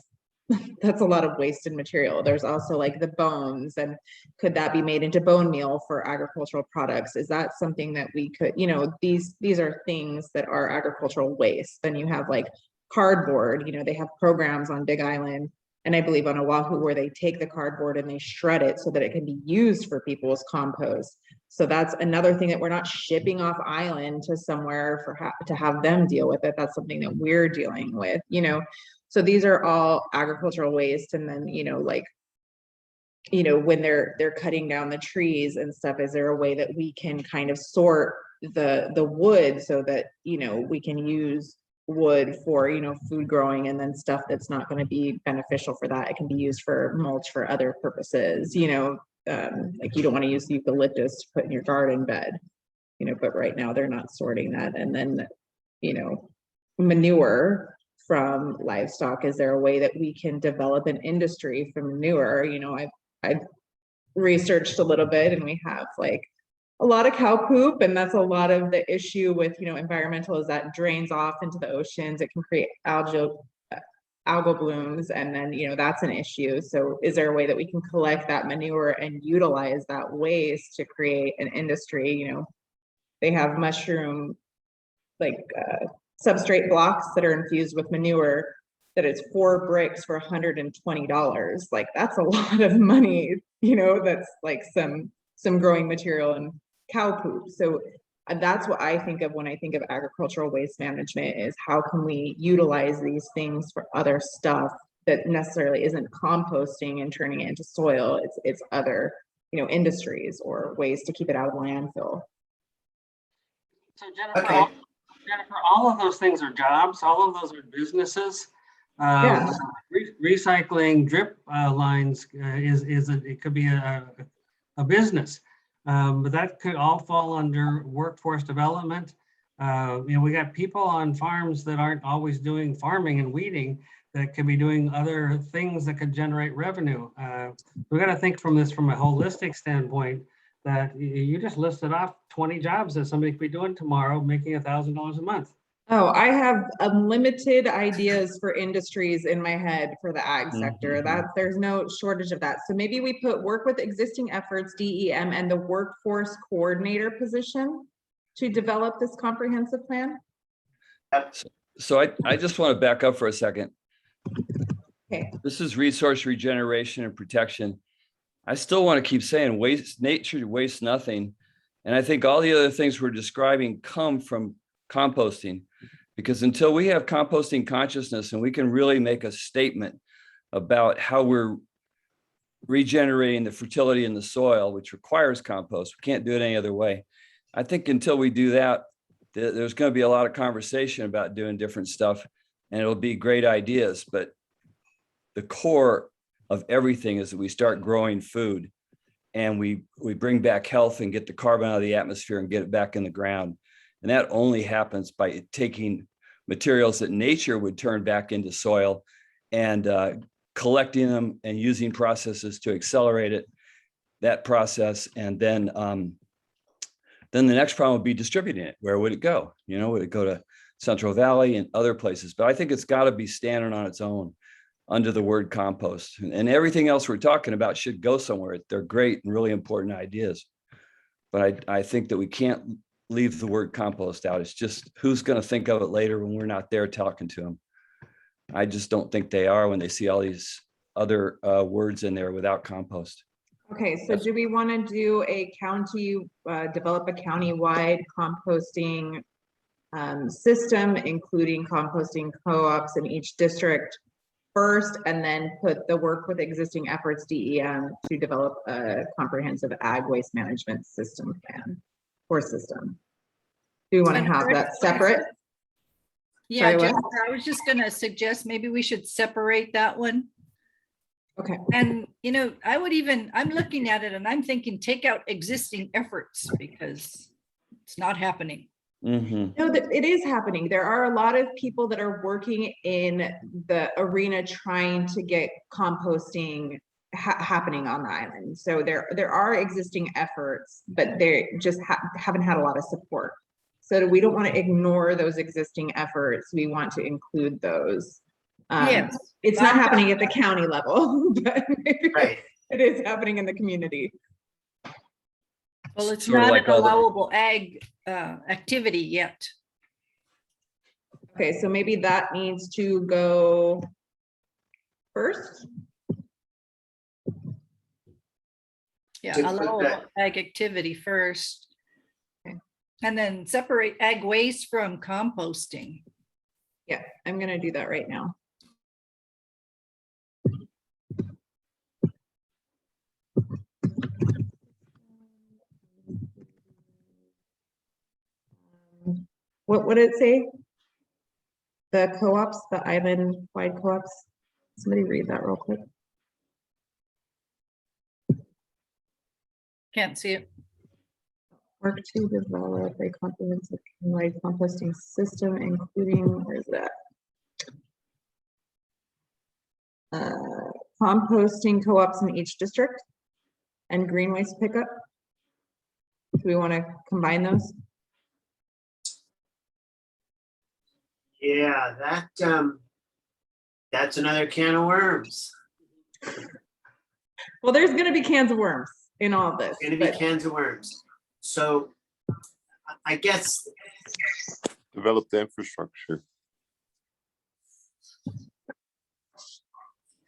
A: that's a lot of wasted material. There's also like the bones, and could that be made into bone meal for agricultural products? Is that something that we could, you know, these are things that are agricultural waste. Then you have like cardboard, you know, they have programs on Big Island and I believe on Oahu where they take the cardboard and they shred it so that it can be used for people's compost. So that's another thing that we're not shipping off island to somewhere for to have them deal with it. That's something that we're dealing with, you know. So these are all agricultural waste. And then, you know, like, you know, when they're cutting down the trees and stuff, is there a way that we can kind of sort the wood so that, you know, we can use wood for, you know, food growing, and then stuff that's not going to be beneficial for that, it can be used for mulch for other purposes, you know, like you don't want to use eucalyptus to put in your garden bed, you know, but right now they're not sorting that. And then, you know, manure from livestock, is there a way that we can develop an industry for manure? You know, I've researched a little bit, and we have like a lot of cow poop, and that's a lot of the issue with, you know, environmental, is that drains off into the oceans. It can create algal blooms, and then, you know, that's an issue. So is there a way that we can collect that manure and utilize that waste to create an industry? You know, they have mushroom like substrate blocks that are infused with manure, that it's 4 bricks for $120. Like that's a lot of money, you know, that's like some growing material and cow poop. So that's what I think of when I think of agricultural waste management, is how can we utilize these things for other stuff that necessarily isn't composting and turning it into soil. It's other, you know, industries or ways to keep it out of landfill.
B: So Jennifer,
E: Okay.
B: all of those things are jobs. All of those are businesses.
A: Yeah.
B: Recycling drip lines it could be a business, but that could all fall under workforce development. You know, we got people on farms that aren't always doing farming and weeding, that could be doing other things that could generate revenue. We got to think from this from a holistic standpoint, that you just listed off 20 jobs that somebody could be doing tomorrow, making $1,000 a month.
A: Oh, I have unlimited ideas for industries in my head for the ag sector. That there's no shortage of that. So maybe we put work with existing efforts, DEM, and the workforce coordinator position to develop this comprehensive plan.
H: So I just want to back up for a second.
A: Okay.
H: This is resource regeneration and protection. I still want to keep saying nature wastes nothing. And I think all the other things we're describing come from composting, because until we have composting consciousness and we can really make a statement about how we're regenerating the fertility in the soil, which requires compost, we can't do it any other way. I think until we do that, there's going to be a lot of conversation about doing different stuff, and it'll be great ideas. But the core of everything is that we start growing food, and we bring back health and get the carbon out of the atmosphere and get it back in the ground. And that only happens by taking materials that nature would turn back into soil and collecting them and using processes to accelerate it, that process. And then the next problem would be distributing it. Where would it go? You know, would it go to Central Valley and other places? But I think it's got to be standing on its own under the word compost, and everything else we're talking about should go somewhere. They're great and really important ideas, but I think that we can't leave the word compost out. It's just, who's going to think of it later when we're not there talking to them? I just don't think they are when they see all these other words in there without compost.
A: Okay, so do we want to do a county, develop a county-wide composting system, including composting co-ops in each district first, and then put the work with existing efforts, DEM, to develop a comprehensive ag waste management system plan or system? Do we want to have that separate?
G: Yeah,
A: Sorry, what?
G: Jennifer, I was just gonna suggest maybe we should separate that one.
A: Okay.
G: And, you know, I'm looking at it and I'm thinking, take out existing efforts, because it's not happening.
H: Mm-hmm.
A: No, that it is happening. There are a lot of people that are working in the arena trying to get composting happening on the island. So there are existing efforts, but they just haven't had a lot of support. So we don't want to ignore those existing efforts. We want to include those.
G: Yes.
A: It's not happening at the county level, but maybe
E: Right.
A: it is happening in the community.
G: Well, it's
H: Sort of
G: not
H: like
G: an
H: all the-
G: allowable ag activity yet.
A: Okay, so maybe that needs to go first.
G: Yeah,
E: To put
G: allowable
E: that-
G: ag activity first.
A: Okay.
G: And then separate ag waste from composting.
A: Yeah, I'm gonna do that right now. What did it say? The co-ops, the island-wide co-ops? Somebody read that real quick.
G: Can't see it.
A: Work to develop a comprehensive community composting system, including, where's that? Composting co-ops in each district and green waste pickup. Do we want to combine those?
E: Yeah, that's another can of worms.
A: Well, there's gonna be cans of worms in all of this.
E: Gonna be
A: but-
E: cans of worms. So I guess
D: Develop the infrastructure.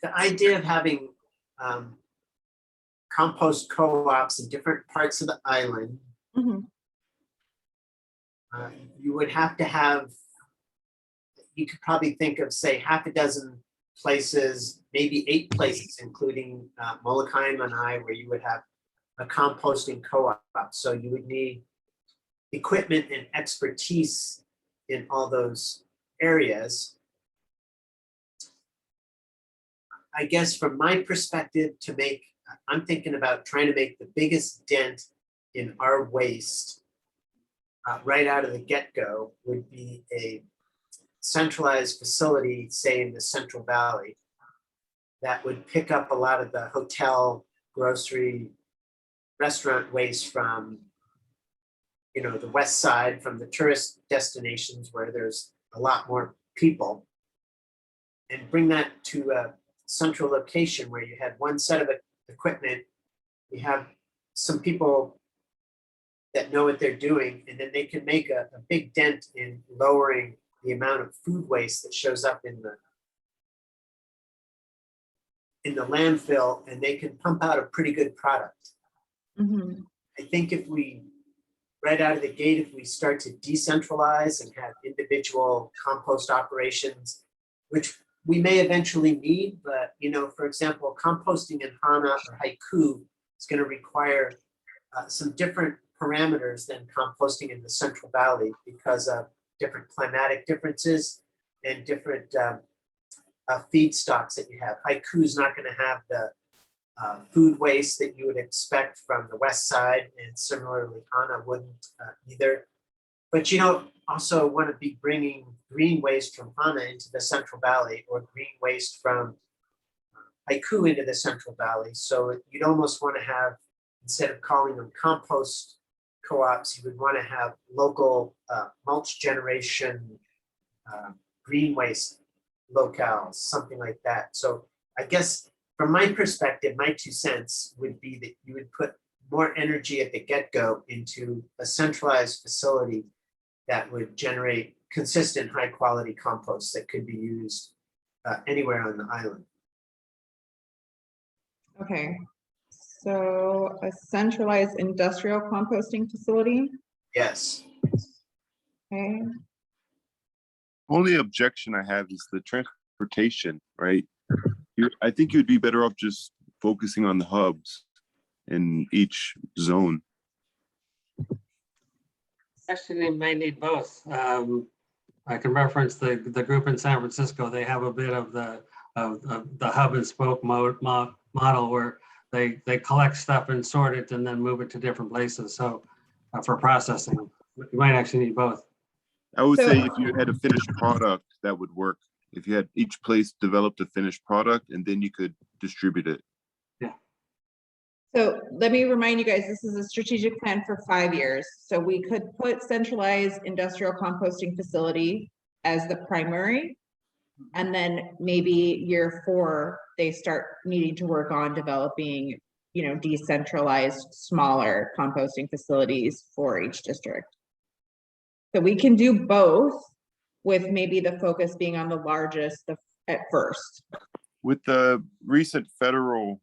E: the idea of having compost co-ops in different parts of the island,
A: Mhm.
E: you would have to have, you could probably think of, say, half a dozen places, maybe 8 places, including Molokai and Lanai, where you would have a composting co-op. So you would need equipment and expertise in all those areas. I guess from my perspective, I'm thinking about trying to make the biggest dent in our waste right out of the get-go would be a centralized facility, say in the Central Valley, that would pick up a lot of the hotel, grocery, restaurant waste from, the west side, from the tourist destinations where there's a lot more people, and bring that to a central location where you had one set of equipment, you have some people that know what they're doing, and then they can make a big dent in lowering the amount of food waste that shows up in the landfill, and they can pump out a pretty good product.
A: Mhm.
E: I think if we, right out of the gate, if we start to decentralize and have individual compost operations, which we may eventually need, but for example, composting in Hana or Haiku is going to require some different parameters than composting in the Central Valley because of different climatic differences and different feedstocks that you have. Haiku is not going to have the food waste that you would expect from the west side, and similarly Hana wouldn't either. But also want to be bringing green waste from Hana into the Central Valley, or green waste from Haiku into the Central Valley. So you'd almost want to have, instead of calling them compost co-ops, you would want to have local mulch generation, green waste locales, something like that. So I guess from my perspective, my 2 cents would be that you would put more energy at the get-go into a centralized facility that would generate consistent high-quality compost that could be used anywhere on the island.
A: Okay, so a centralized industrial composting facility,
E: Yes.
A: okay?
D: Only objection I have is the transportation, right? I think you'd be better off just focusing on the hubs in each zone.
B: Actually, they may need both. I can reference the group in San Francisco. They have a bit of the hub and spoke model where they collect stuff and sort it and then move it to different places. So for processing, you might actually need both.
D: I would
A: So-
D: say if you had a finished product, that would work. If you had each place developed a finished product and then you could distribute it.
A: So let me remind you guys, this is a strategic plan for 5 years. So we could put centralized industrial composting facility as the primary. And then maybe year 4, they start needing to work on developing, you know, decentralized, smaller composting facilities for each district. So we can do both, with maybe the focus being on the largest at first.
D: With the recent federal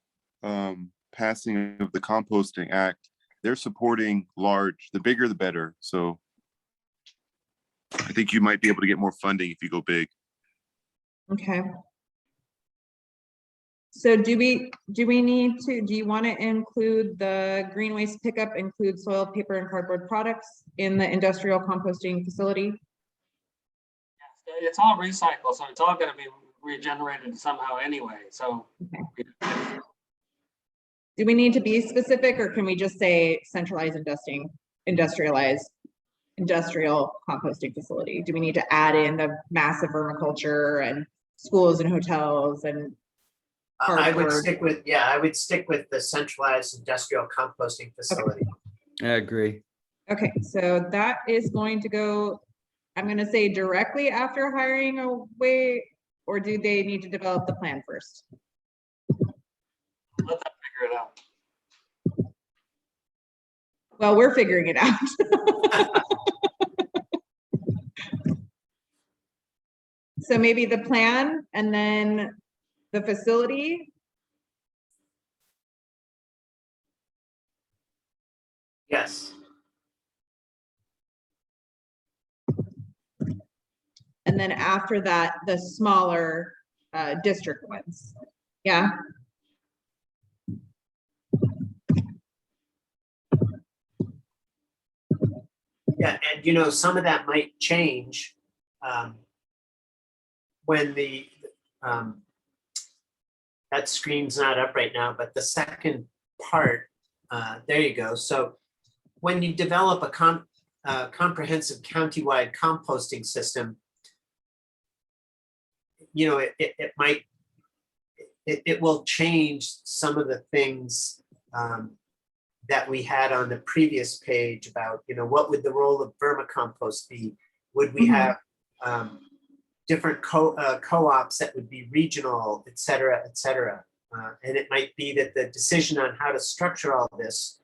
D: passing of the Composting Act, they're supporting large, the bigger the better. So I think you might be able to get more funding if you go big.
A: Okay. So do you want to include the green waste pickup, include soil, paper, and cardboard products in the industrial composting facility?
B: It's all recycled, so it's all going to be regenerated somehow anyway. So
A: Do we need to be specific, or can we just say centralized industrialized industrial composting facility? Do we need to add in the massive vermiculture and schools and hotels and
E: I would
A: cardboard?
E: stick with the centralized industrial composting facility.
H: I agree.
A: Okay, so that is going to go, I'm gonna say directly after hiring away, or do they need to develop the plan first?
B: let them figure it out.
A: Well, we're figuring it out. So maybe the plan and then the facility.
E: Yes.
A: And then after that, the smaller district ones. Yeah.
E: Yeah, and you know, some of that might change when the that screen's not up right now, but the second part, there you go. So when you develop a comprehensive countywide composting system, you know, it will change some of the things that we had on the previous page about, you know, what would the role of vermicompost be? Would we have different co-ops that would be regional, et cetera, et cetera? And it might be that the decision on how to structure all this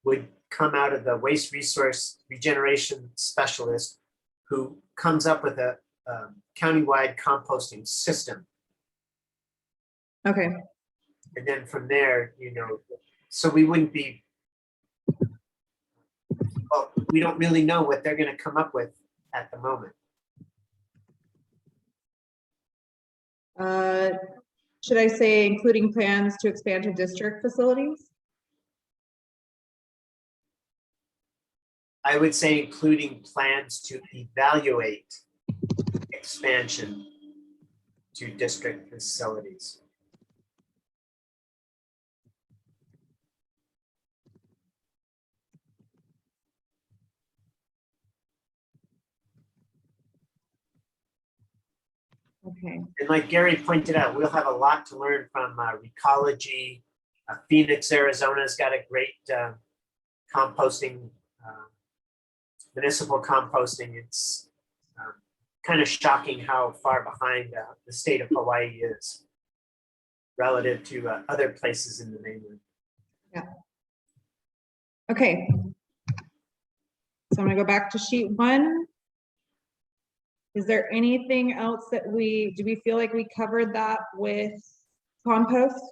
E: would come out of the waste resource regeneration specialist who comes up with a countywide composting system.
A: Okay.
E: And then from there, you know, so we wouldn't be, well, we don't really know what they're going to come up with at the moment.
A: Should I say including plans to expand to district facilities?
E: I would say including plans to evaluate expansion to district facilities.
A: Okay.
E: And like Gary pointed out, we'll have a lot to learn from Recology. Phoenix, Arizona's got a great composting, municipal composting. It's kind of shocking how far behind the state of Hawaii is relative to other places in the mainland.
A: Yeah. Okay. So I'm gonna go back to sheet 1. Is there anything else that do we feel like we covered that with compost?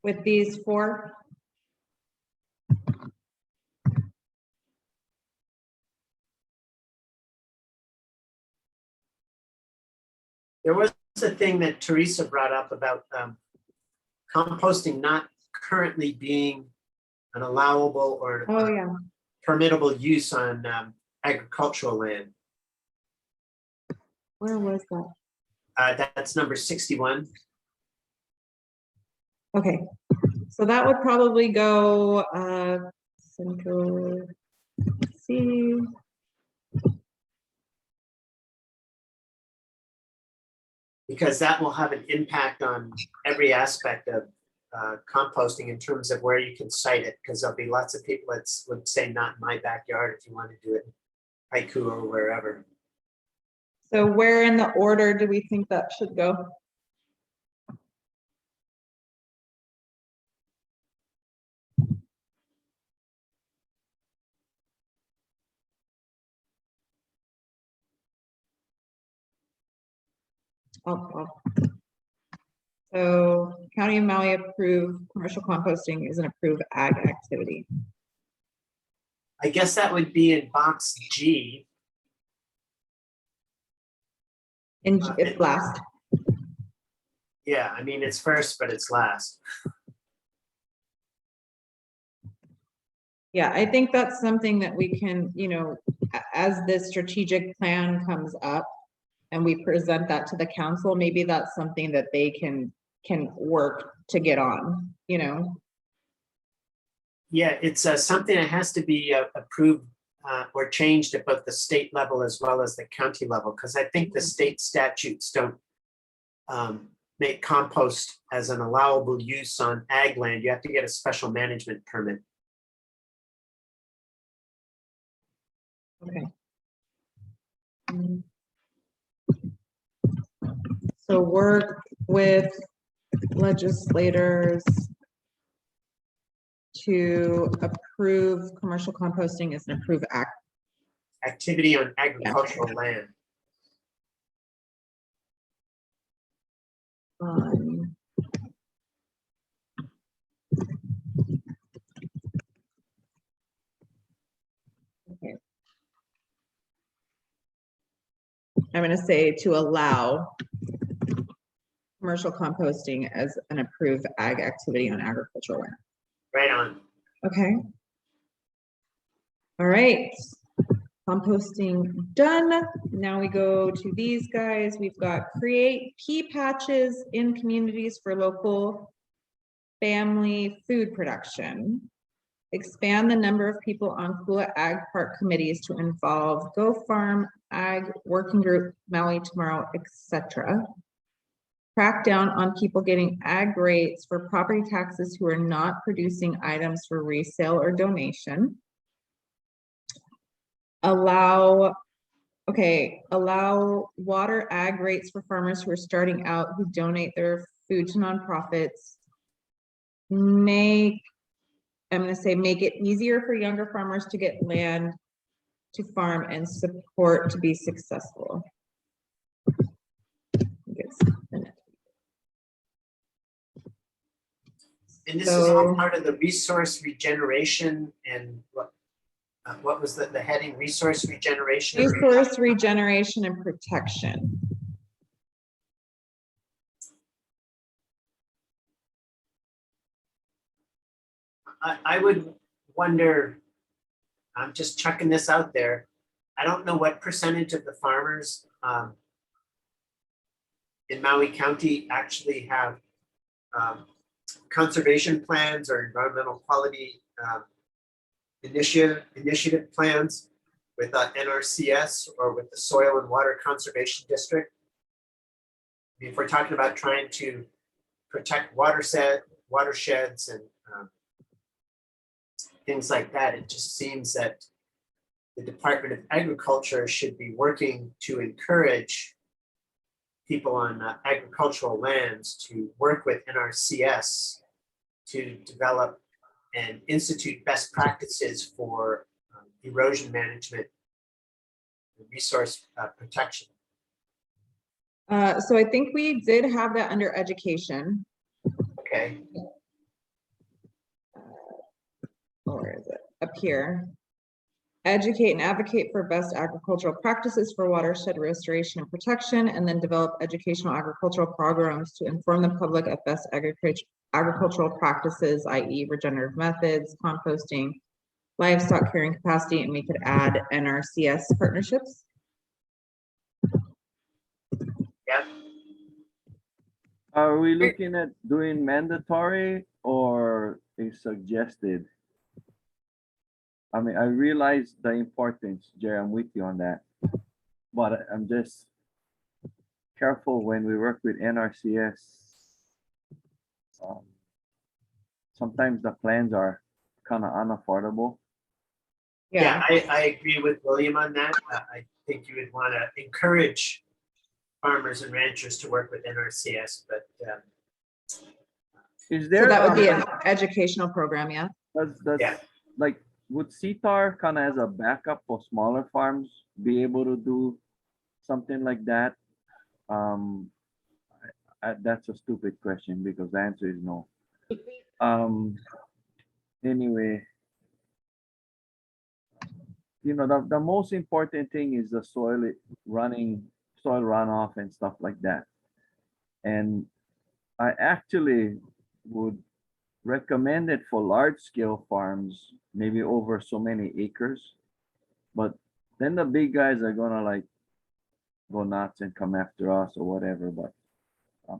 A: With these 4?
E: There was a thing that Teresa brought up about composting not currently being an allowable or
A: Oh, yeah.
E: permittable use on agricultural land.
A: Where was that?
E: That's number 61.
A: Okay. So that would probably go central C.
E: Because that will have an impact on every aspect of composting in terms of where you can site it, because there'll be lots of people that would say not in my backyard if you want to do it in Haiku or wherever.
A: So where in the order do we think that should go? Oh. So County of Maui approved commercial composting is an approved ag activity.
E: I guess that would be in box G.
A: And it's last.
E: Yeah, I mean, it's first, but it's last.
A: Yeah, I think that's something that we can, you know, as this strategic plan comes up and we present that to the council, maybe that's something that they can work to get on, you know?
E: Yeah, it's something that has to be approved or changed at both the state level as well as the county level, because I think the state statutes don't make compost as an allowable use on ag land. You have to get a special management permit.
A: Okay. So work with legislators to approve commercial composting as an approved act.
E: Activity on agricultural land.
A: Okay. I'm going to say to allow commercial composting as an approved ag activity on agricultural land.
E: Right on.
A: Okay. All right. Composting done. Now we go to these guys. We've got create pea patches in communities for local family food production. Expand the number of people on Kula Ag Park committees to involve Go Farm, Ag Working Group, Maui Tomorrow, etc. Crack down on people getting ag rates for property taxes who are not producing items for resale or donation. Allow water ag rates for farmers who are starting out who donate their food to nonprofits. I'm going to say make it easier for younger farmers to get land to farm and support to be successful.
E: And this is all part of the resource regeneration and what was the heading? Resource regeneration.
A: Resource regeneration and protection.
E: I would wonder, I'm just chucking this out there. I don't know what percentage of the farmers in Maui County actually have conservation plans or environmental quality initiative plans with NRCS or with the Soil and Water Conservation District. I mean, if we're talking about trying to protect watersheds and things like that, it just seems that the Department of Agriculture should be working to encourage people on agricultural lands to work with NRCS to develop and institute best practices for erosion management and resource protection.
A: So I think we did have that under education.
E: Okay.
A: Where is it? Up here. Educate and advocate for best agricultural practices for watershed restoration and protection, and then develop educational agricultural programs to inform the public of best agricultural practices, i.e. regenerative methods, composting, livestock carrying capacity, and we could add NRCS partnerships.
E: Yep.
I: Are we looking at doing mandatory or a suggested? I mean, I realize the importance, Jerry, I'm with you on that. But I'm just careful when we work with NRCS. sometimes the plans are kind of unaffordable.
E: Yeah, I agree with William on that. I think you would want to encourage farmers and ranchers to work with NRCS, but
I: Is
A: So
I: there,
A: that would be an educational program, yeah?
I: does,
E: Yeah.
I: like, would CTAR kind of as a backup for smaller farms be able to do something like that? That's a stupid question because the answer is no. Anyway, the most important thing is the soil runoff and stuff like that. And I actually would recommend it for large scale farms, maybe over so many acres. But then the big guys are gonna like go nuts and come after us or whatever. But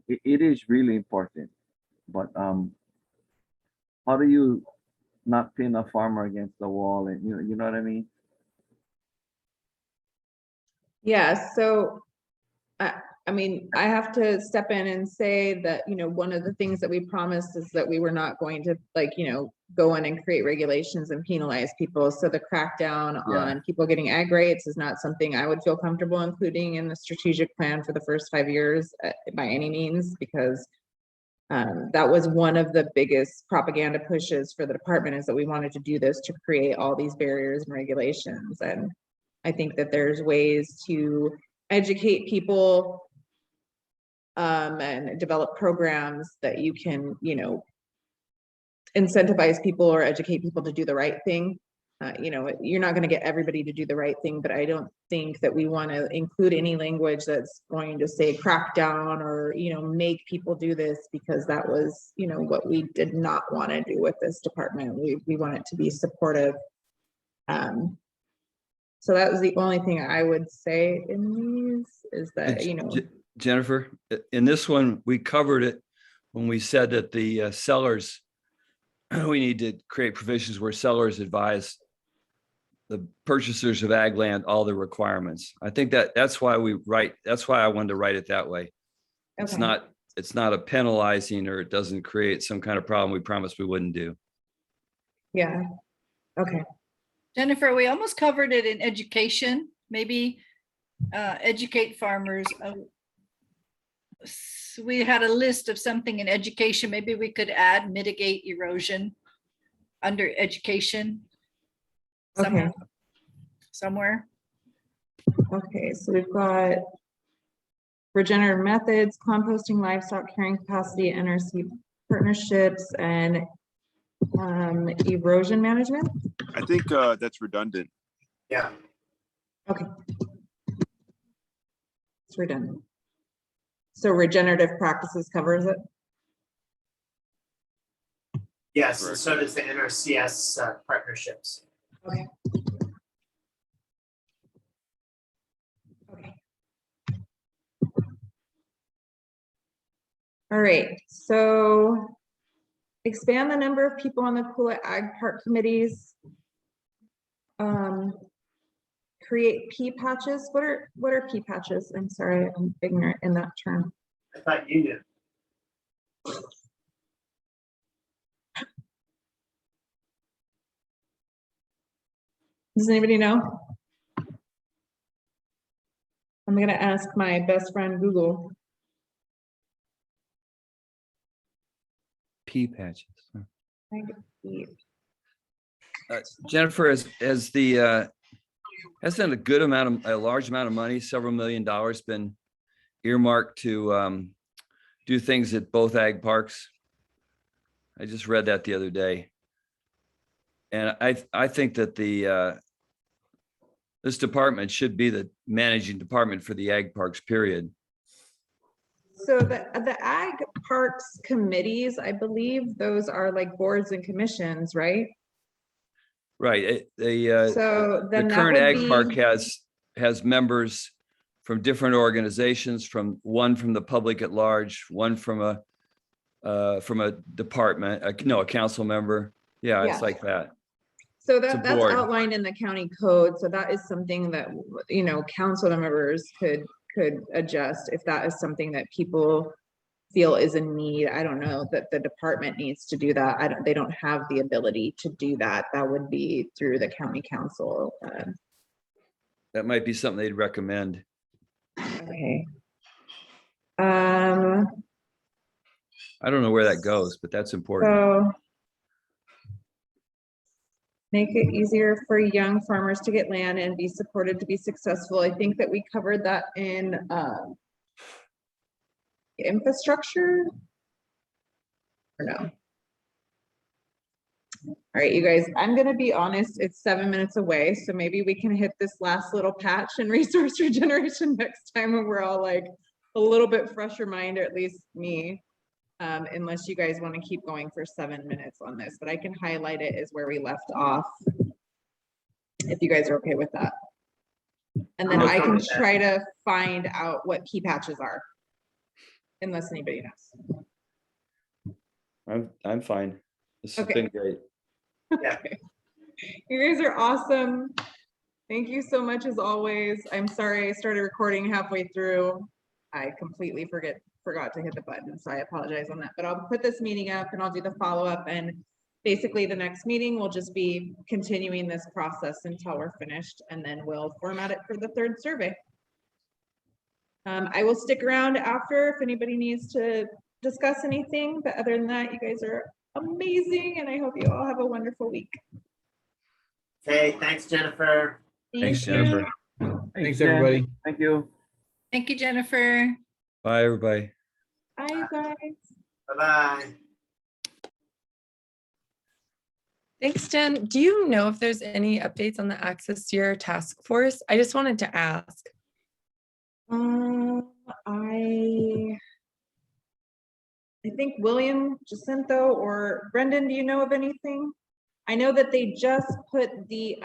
I: it is really important. But how do you not pin a farmer against the wall? And you know what I mean?
A: Yeah, so I mean, I have to step in and say that, one of the things that we promised is that we were not going to go in and create regulations and penalize people. So the crackdown
I: Yeah.
A: on people getting ag rates is not something I would feel comfortable including in the strategic plan for the first 5 years by any means, because that was one of the biggest propaganda pushes for the department, is that we wanted to do this to create all these barriers and regulations. And I think that there's ways to educate people and develop programs that you can, incentivize people or educate people to do the right thing. You're not going to get everybody to do the right thing, but I don't think that we want to include any language that's going to say crackdown or, make people do this, because that was, what we did not want to do with this department. We want it to be supportive. So that was the only thing I would say in these, is that,
H: Jennifer, in this one, we covered it when we said that the sellers, we need to create provisions where sellers advise the purchasers of ag land all the requirements. I think that's why I wanted to write it that way. It's
A: Okay.
H: not a penalizing, or it doesn't create some kind of problem we promised we wouldn't do.
A: Yeah. Okay.
G: Jennifer, we almost covered it in education, maybe educate farmers. We had a list of something in education. Maybe we could add mitigate erosion under education.
A: Okay.
G: Somewhere.
A: Okay, so we've got regenerative methods, composting, livestock carrying capacity, NRC partnerships, and erosion management.
D: I think that's redundant.
E: yeah.
A: Okay. It's redundant. So regenerative practices covers it?
E: Yes, and
D: Correct.
E: so does the NRCS partnerships.
A: Okay. Okay. All right, so expand the number of people on the Kula Ag Park committees. Create P patches. What are P patches? I'm sorry, I'm ignorant in that term.
E: I thought you knew.
A: Does anybody know? I'm gonna ask my best friend Google.
H: P patches.
A: P.
H: Jennifer, hasn't a large amount of money, several $1 million, been earmarked to do things at both ag parks? I just read that the other day. And I think that this department should be the managing department for the ag parks, period.
A: So the ag parks committees, I believe those are like boards and commissions, right?
H: Right.
A: So
H: The
A: then that
H: current
A: would
H: ag park
A: be,
H: has members from different organizations, one from the public at large, one from a department, a council member. Yeah,
A: Yeah.
H: it's like that.
A: so
H: it's a
A: that's
H: board.
A: outlined in the county code. So that is something that, council members could adjust if that is something that people feel is a need. I don't know that the department needs to do that. They don't have the ability to do that. That would be through the county council.
H: That might be something they'd recommend.
A: Okay.
H: I don't know where that goes, but that's important.
A: So make it easier for young farmers to get land and be supported to be successful. I think that we covered that in infrastructure or no? All right, you guys, I'm gonna be honest, it's 7 minutes away, so maybe we can hit this last little patch in resource regeneration next time when we're all like a little bit fresher mind, or at least me. Unless you guys want to keep going for 7 minutes on this, but I can highlight it as where we left off. If you guys are okay with that. And then
E: I'm
A: I
E: okay
A: can
E: with that.
A: try to find out what key patches are. Unless anybody knows.
H: I'm fine. This has
A: Okay.
H: been great.
E: Yeah.
A: You guys are awesome. Thank you so much as always. I'm sorry I started recording halfway through. I completely forgot to hit the button, so I apologize on that. But I'll put this meeting up and I'll do the follow-up, and basically the next meeting will just be continuing this process until we're finished, and then we'll format it for the third survey. I will stick around after if anybody needs to discuss anything, but other than that, you guys are amazing, and I hope you all have a wonderful week.
E: Okay, thanks, Jennifer.
H: Thanks,
A: Thank you.
H: Jennifer.
I: Thanks, everybody. Thank you.
G: Thank you, Jennifer.
H: Bye, everybody.
A: Bye, guys.
E: Bye-bye.
C: Thanks, Jen. Do you know if there's any updates on the access to your task force? I just wanted to ask.
A: I think William, Jacinto, or Brendan, do you know of anything? I know that they just put the